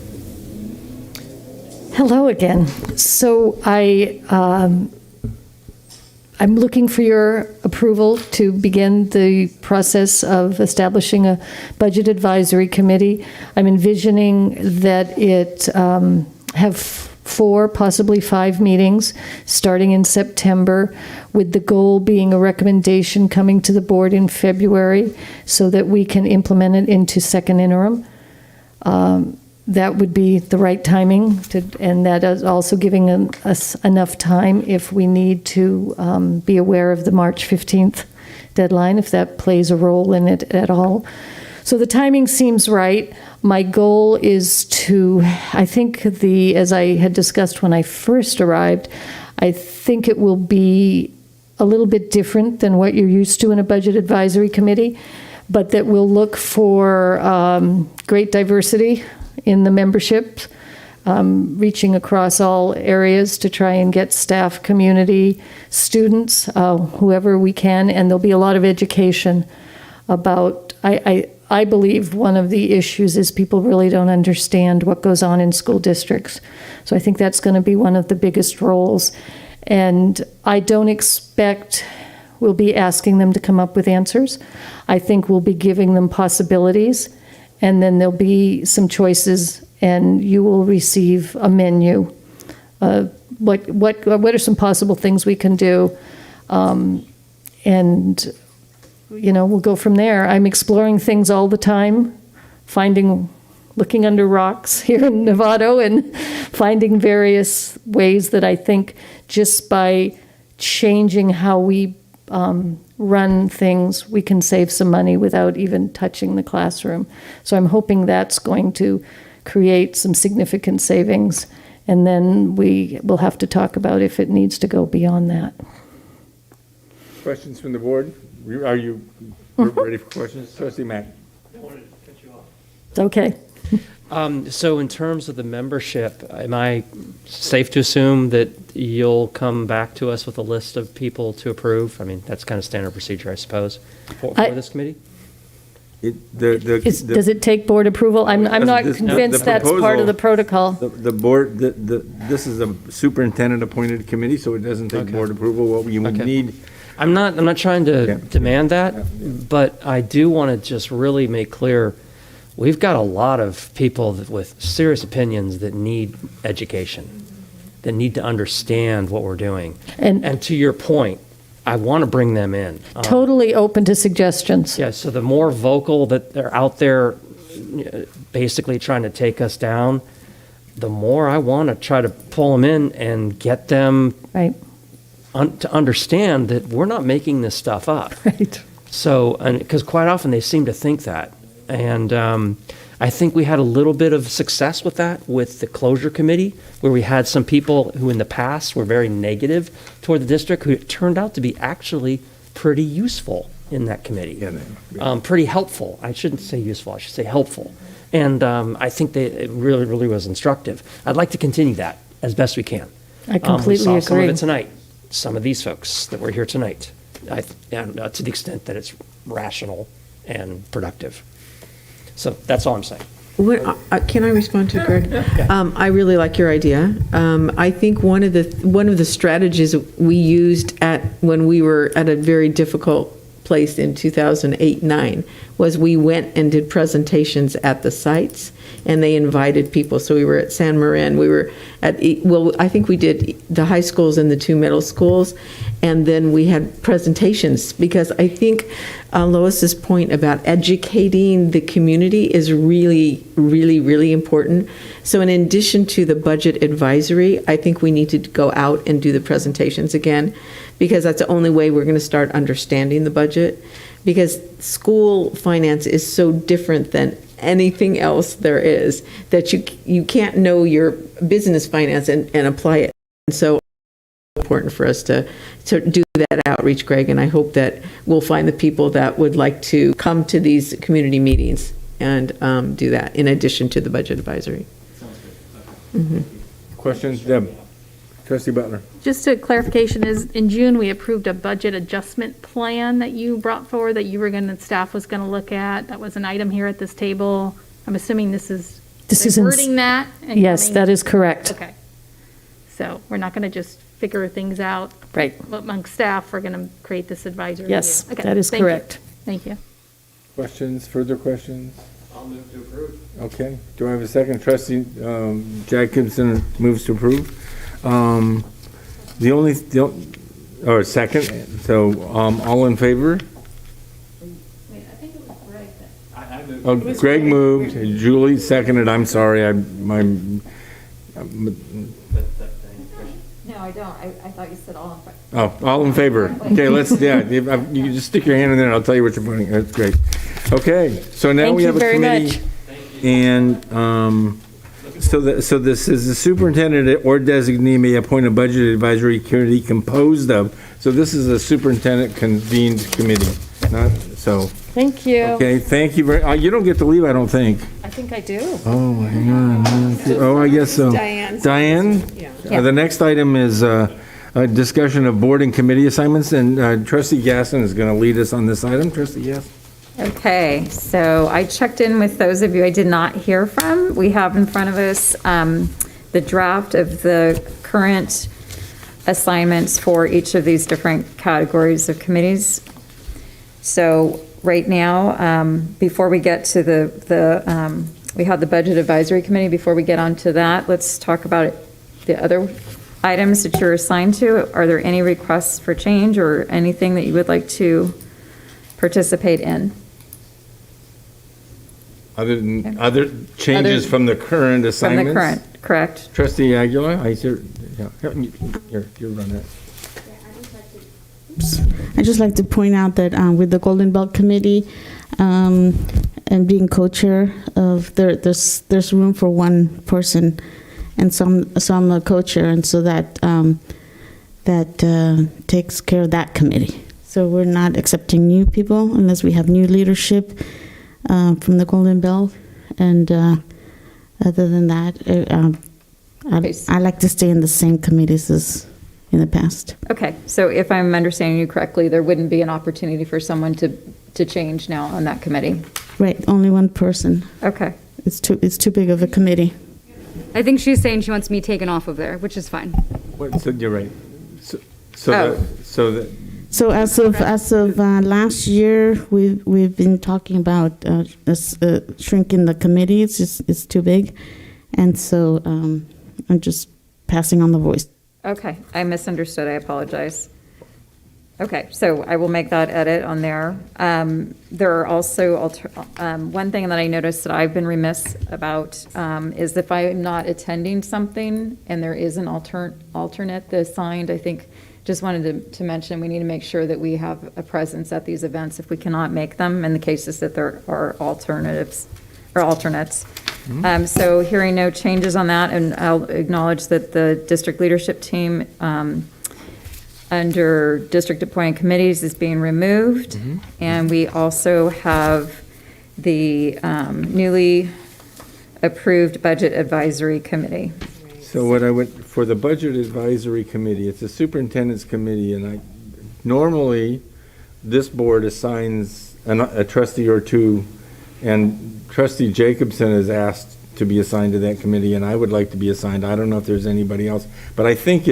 Hello again. So I'm looking for your approval to begin the process of establishing a budget advisory committee. I'm envisioning that it have 4, possibly 5 meetings starting in September, with the goal being a recommendation coming to the board in February so that we can implement it into second interim. That would be the right timing, and that is also giving us enough time if we need to be aware of the March 15th deadline, if that plays a role in it at all. So the timing seems right. My goal is to, I think as I had discussed when I first arrived, I think it will be a little bit different than what you're used to in a budget advisory committee, but that we'll look for great diversity in the membership, reaching across all areas to try and get staff, community, students, whoever we can, and there'll be a lot of education about, I believe one of the issues is people really don't understand what goes on in school districts. So I think that's going to be one of the biggest roles. And I don't expect we'll be asking them to come up with answers. I think we'll be giving them possibilities, and then there'll be some choices, and you will receive a menu. What are some possible things we can do? And we'll go from there. I'm exploring things all the time, looking under rocks here in Novato and finding various ways that I think just by changing how we run things, we can save some money without even touching the classroom. So I'm hoping that's going to create some significant savings, and then we will have to talk about if it needs to go beyond that. Questions from the board? Are you ready for questions? Trustee Mack. Okay. So in terms of the membership, am I safe to assume that you'll come back to us with a list of people to approve? I mean, that's kind of standard procedure, I suppose, for this committee? Does it take board approval? I'm not convinced that's part of the protocol. The board, this is a superintendent-appointed committee, so it doesn't take board approval. What you would need. I'm not trying to demand that, but I do want to just really make clear, we've got a lot of people with serious opinions that need education, that need to understand what we're doing. And to your point, I want to bring them in. Totally open to suggestions. Yeah, so the more vocal that they're out there basically trying to take us down, the more I want to try to pull them in and get them to understand that we're not making this stuff up. Right. So, because quite often they seem to think that. And I think we had a little bit of success with that with the closure committee, where we had some people who in the past were very negative toward the district, who turned out to be actually pretty useful in that committee. Pretty helpful. I shouldn't say useful, I should say helpful. And I think it really, really was instructive. I'd like to continue that as best we can. I completely we saw some of agree. it tonight. Some of these folks that were here tonight, and to the extent that it's rational and productive. So that's all I'm saying. Can I respond to Greg? I really like your idea. I think one of the strategies we used when we were at a very difficult place in 2008-9 was we went and did presentations at the sites, and they invited people. So we were at San Marin, we were at, I think we did the high schools and the 2 middle schools, and then we had presentations, because I think Lois's point about educating the community is really, really, really important. So in addition to the budget advisory, I think we need to go out and do the presentations again, because that's the only way we're going to start understanding the budget, because school finance is so different than anything else there is, that you can't know your business finance and apply it. And so it's important for us to do that outreach, Greg, and I hope that we'll find the people that would like to come to these community meetings and do that in addition to the budget advisory. Questions? Deb? Trustee Butler? Just a clarification is, in June, we approved a budget adjustment plan that you brought forward that staff was going to look at. That was an item here at this table. I'm assuming this is wording that? And yes, that is correct. Okay. So we're not going to just figure things out. Right. Among staff, we're going to create this advisory. Yes, okay. that is correct. Thank you. Questions, further questions? I'll move to approve. Okay. Do I have a second? Trustee Jacobson moves to approve. Second. So all in favor? Oh, Greg moved. Julie seconded. I'm sorry. No, I don't. I thought you said all in favor. Oh, all in favor. Okay, you can just stick your hand in there and I'll tell you what you're voting. That's great. Okay, so now we have a committee. And so this is the superintendent or designee may appoint a budget advisory committee composed of, so this is a superintendent convened committee, not, so. Thank you. Okay, thank you very, you don't get to leave, I don't think. I think I do. Oh, hang on. Oh, I guess so. Diane? Yeah. The next item is a discussion of board and committee assignments, and Trustee Gasson is going to lead us on this item. Trustee Gasson. Okay, so I checked in with those of you I did not hear from. We have in front of us the draft of the current assignments for each of these different categories of committees. So right now, before we get to we have the Budget Advisory Committee. Before we get onto that, let's talk about the other items that you're assigned to. Are there any requests for change or anything that you would like to participate in? Other changes from the current assignments? From the current, correct. Trustee Aguilar, you're running it. I'd just like to point out that with the Golden Belt Committee and being co-chair of, there's room for one person, and so I'm a co-chair, and so that takes care of that committee. So we're not accepting new people unless we have new leadership from the Golden Belt, and other than that, I like to stay in the same committees as in the past. Okay, so if I'm understanding you correctly, there wouldn't be an opportunity for someone to change now on that committee? Right, only one person. Okay. It's too big of a committee. I think she's saying she wants me taken off of there, which is fine. So you're right. So So as of last year, we've been talking about shrinking the committees. It's too big, and so I'm just passing on the voice. Okay, I misunderstood. I apologize. Okay, so I will make that edit on there. There are also, one thing that I noticed that I've been remiss about is if I'm not attending something and there is an alternate assigned, I think, just wanted to mention, we need to make sure that we have a presence at these events if we cannot make them in the cases that there are alternatives or alternates. So hearing no changes on that, and I'll acknowledge that the district leadership team under district appointed committees is being removed. And we also have the newly approved budget advisory committee. So what I would, for the Budget Advisory Committee, it's a superintendent's committee, and normally, this board assigns a trustee or two, and trustee Jacobson is asked to be assigned to that committee, and I would like to be assigned. I don't know if there's anybody else, but I think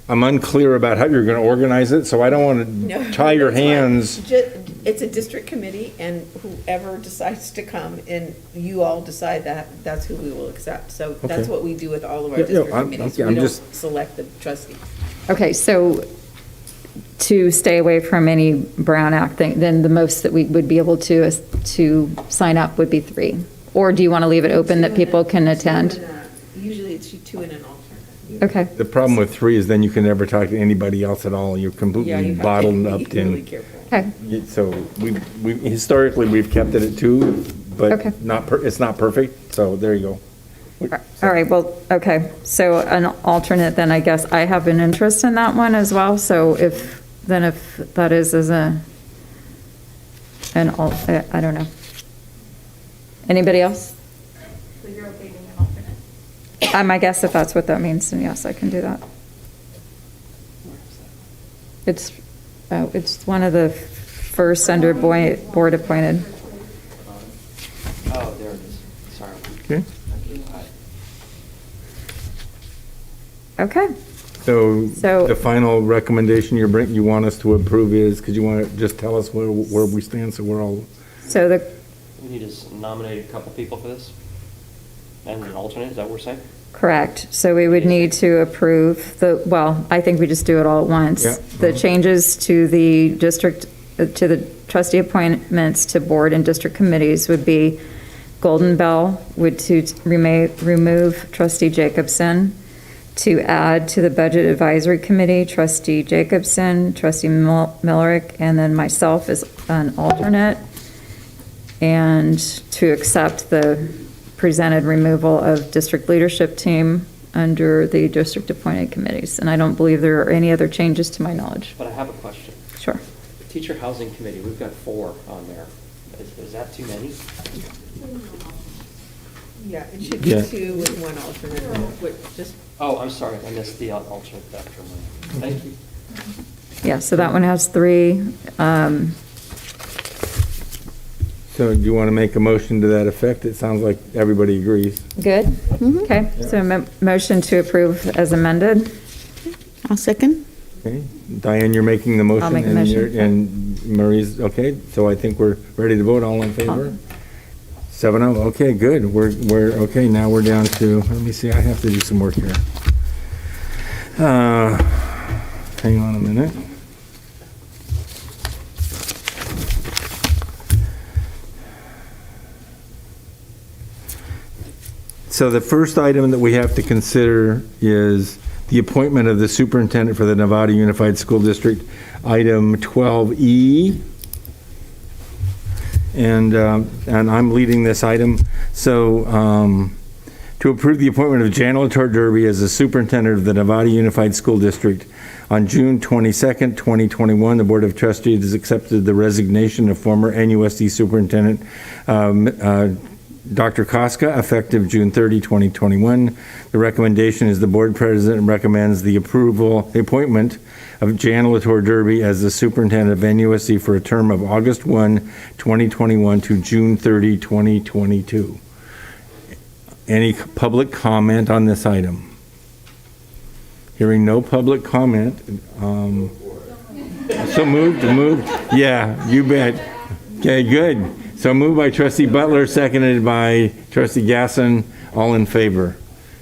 I'm unclear about how you're going to organize it, so I don't want to tie your hands. It's a district committee, and whoever decides to come, and you all decide that's who we will accept. So that's Okay. what we do with all of our district committees. I'm We just- don't select the trustees. Okay, so to stay away from any Brown Act thing, then the most that we would be able to sign up would be 3. Or do you want to leave it open that people can attend? Usually it's 2 and an alternate. Okay. The problem with 3 is then you can never talk to anybody else at all. You're completely bottled up in. Okay. So we historically, we've kept it at 2, but Okay. it's not perfect, so there you go. All right, well, okay, so an alternate, then I guess I have an interest in that one as well, so if that is as I don't know. Anybody else? So you're okay being an alternate? I guess if that's what that means, then yes, I can do that. It's one of the first under board appointed. Oh, there it is. Sorry. Okay. Okay. So the final recommendation you want us to approve is, because you want to just tell us where we stand, so we're all. So We need to nominate a couple people for this? And an alternate, is that what we're saying? correct. So we would need to approve I think we just do it all at once. Yeah. The changes to the district, to the trustee appointments to board and district committees would be Golden Bell would to remove trustee Jacobson, to add to the budget advisory committee, trustee Jacobson, trustee Millerick, and then myself as an alternate, and to accept the presented removal of district leadership team under the district appointed committees. And I don't believe there are any other changes to my knowledge. But I have a question. Sure. Teacher Housing Committee, we've got 4 on there. Is that too many? Yeah, it should be 2 with 1 alternate. Oh, I'm sorry, I missed the alternate after one. Thank you. Yeah, so that one has 3. So do you want to make a motion to that effect? It sounds like everybody agrees. Good? Okay, so motion to approve as amended. I'll second. Okay, Diane, you're making the motion. I'll make the and motion. And Marie's, okay, so I think we're ready to vote, all in favor? 7-0, okay, good, we're, okay, now we're down to, let me see, I have to do some work here. Hang on a minute. So the first item that we have to consider is the appointment of the superintendent for the Nevada Unified School District, item 12E. And I'm leading this item. So to approve the appointment of Jan Latorre Derby as the superintendent of the Nevada Unified School District on June 22nd, 2021, the Board of Trustees has accepted the resignation of former NUSD Superintendent Dr. Koska, effective June 30, 2021. The recommendation is the board president recommends the appointment of Jan Latour Derby as the superintendent of NUSD for a term of August 1, 2021 to June 30, 2022. Any public comment on this item? Hearing no public comment. So moved. Yeah, you bet. Okay, good. So moved by Trustee Butler, seconded by Trustee Gasson. All in favor?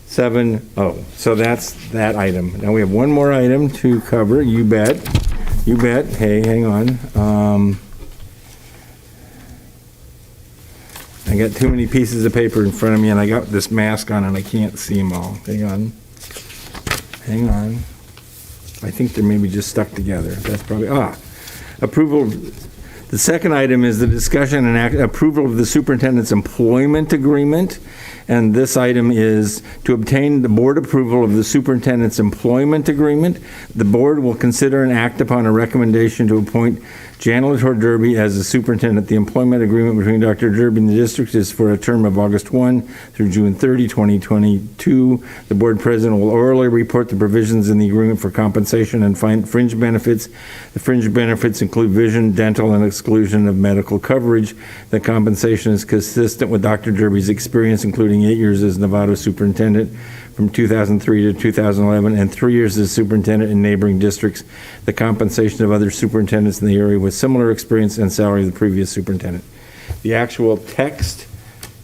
7-0. So that's that item. Now we have one more item to cover. You bet. Hey, hang on. I got too many pieces of paper in front of me, and I got this mask on, and I can't see them all. Hang on. I think they're maybe just stuck together. That's probably, approval. The second item is the discussion and approval of the superintendent's employment agreement. And this item is to obtain the board approval of the superintendent's employment agreement. The board will consider and act upon a recommendation to appoint Jan Latour Derby as the superintendent. The employment agreement between Dr. Derby and the district is for a term of August 1 through June 30, 2022. The board president will orally report the provisions in the agreement for compensation and fringe benefits. The fringe benefits include vision, dental, and exclusion of medical coverage. The compensation is consistent with Dr. Derby's experience, including 8 years as Novato superintendent from 2003 to 2011 and 3 years as superintendent in neighboring districts. The compensation of other superintendents in the area with similar experience and salary of the previous superintendent. The actual text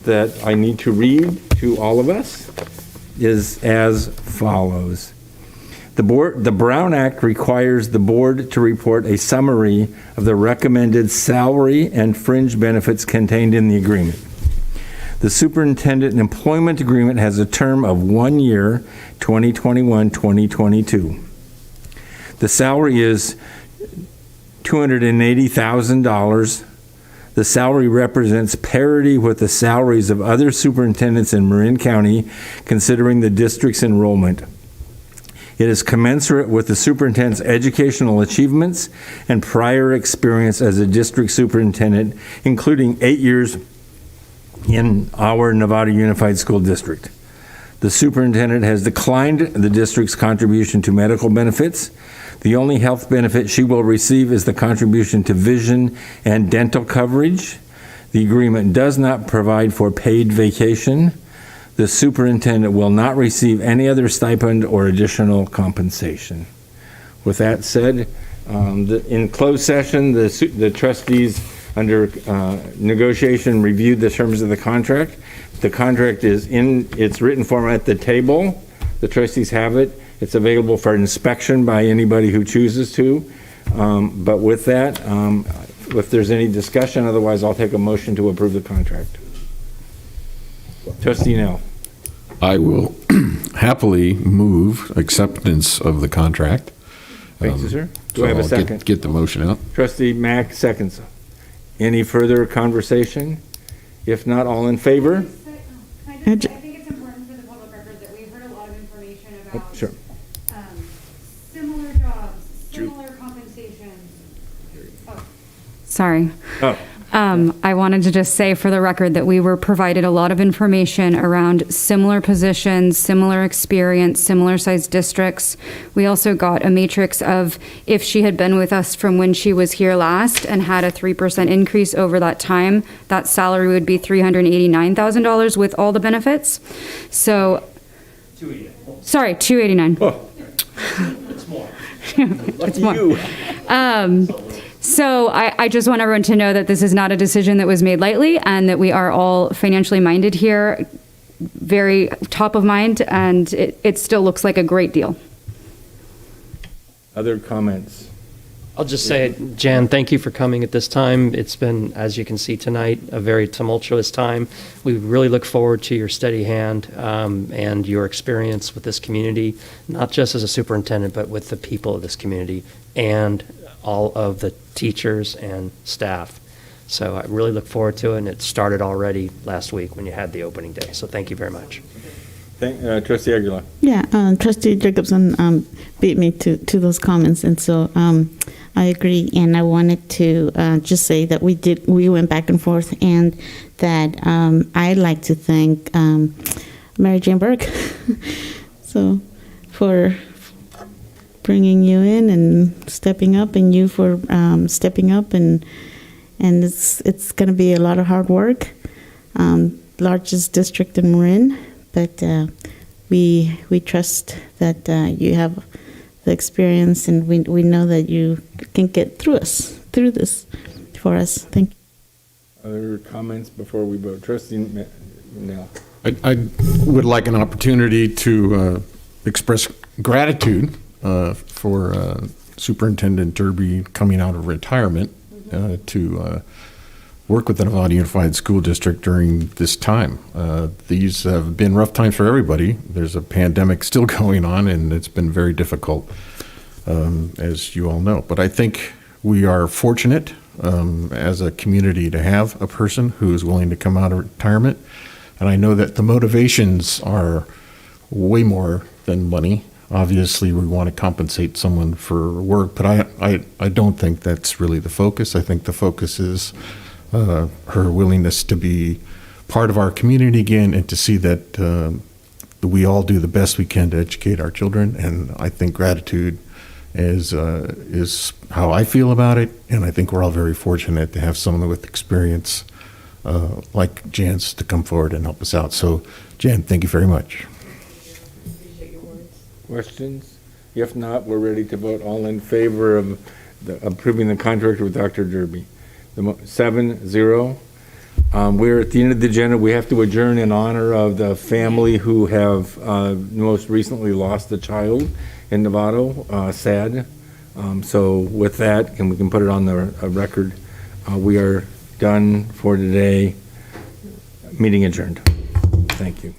that I need to read to all of us is as follows. The Brown Act requires the board to report a summary of the recommended salary and fringe benefits contained in the agreement. The superintendent employment agreement has a term of 1 year, 2021-2022. The salary is $280,000. The salary represents parity with the salaries of other superintendents in Marin County, considering the district's enrollment. It is commensurate with the superintendent's educational achievements and prior experience as a district superintendent, including 8 years in our Nevada Unified School District. The superintendent has declined the district's contribution to medical benefits. The only health benefit she will receive is the contribution to vision and dental coverage. The agreement does not provide for paid vacation. The superintendent will not receive any other stipend or additional compensation. With that said, in closed session, the trustees under negotiation reviewed the terms of the contract. The contract is in its written form at the table. The trustees have it. It's available for inspection by anybody who chooses to. But with that, if there's any discussion, otherwise I'll take a motion to approve the contract. Trustee Nell. I will happily move acceptance of the contract. Thank you, sir. Do I have a second? Get the motion out. Trustee Mack seconds. Any further conversation? If not, all in favor? I think it's important for the public record that we've heard a lot of information about Sure. Similar jobs, similar compensation. Sorry. I wanted to just say for the record that we were provided a lot of information around similar positions, similar experience, similar sized districts. We also got a matrix of if she had been with us from when she was here last and had a 3% increase over that time, that salary would be $389,000 with all the benefits. So, sorry, $289. Oh. It's more. It's more. So I just want everyone to know that this is not a decision that was made lightly and that we are all financially minded here, very top of mind, and it still looks like a great deal. Other comments? I'll just say, Jan, thank you for coming at this time. It's been, as you can see tonight, a very tumultuous time. We really look forward to your steady hand and your experience with this community, not just as a superintendent, but with the people of this community and all of the teachers and staff. So I really look forward to it, and it started already last week when you had the opening day. So thank you very much. Trustee Aguilar. Yeah, Trustee Jacobson beat me to those comments, and so I agree, and I wanted to just say that we went back and forth, and that I'd like to thank Mary Jane Burke so for bringing you in and stepping up, and you for stepping up, and it's going to be a lot of hard work. Largest district in Marin, but we trust that you have the experience, and we know that you can get through this for us. Thank you. Other comments before we vote? Trustee Nell. I would like an opportunity to express gratitude for Superintendent Derby coming out of retirement to work with the Nevada Unified School District during this time. These have been rough times for everybody. There's a pandemic still going on, and it's been very difficult, as you all know. But I think we are fortunate as a community to have a person who is willing to come out of retirement. And I know that the motivations are way more than money. Obviously, we want to compensate someone for work, but I don't think that's really the focus. I think the focus is her willingness to be part of our community again, and to see that we all do the best we can to educate our children. And I think gratitude is how I feel about it. And I think we're all very fortunate to have someone with experience like Jan's to come forward and help us out. So, Jan, thank you very much. Questions? If not, we're ready to vote. All in favor of approving the contract with Dr. Derby? 7-0. We're at the end of the agenda. We have to adjourn in honor of the family who have most recently lost a child in Novato. Sad. So with that, and we can put it on the record, we are done for today. Meeting adjourned. Thank you.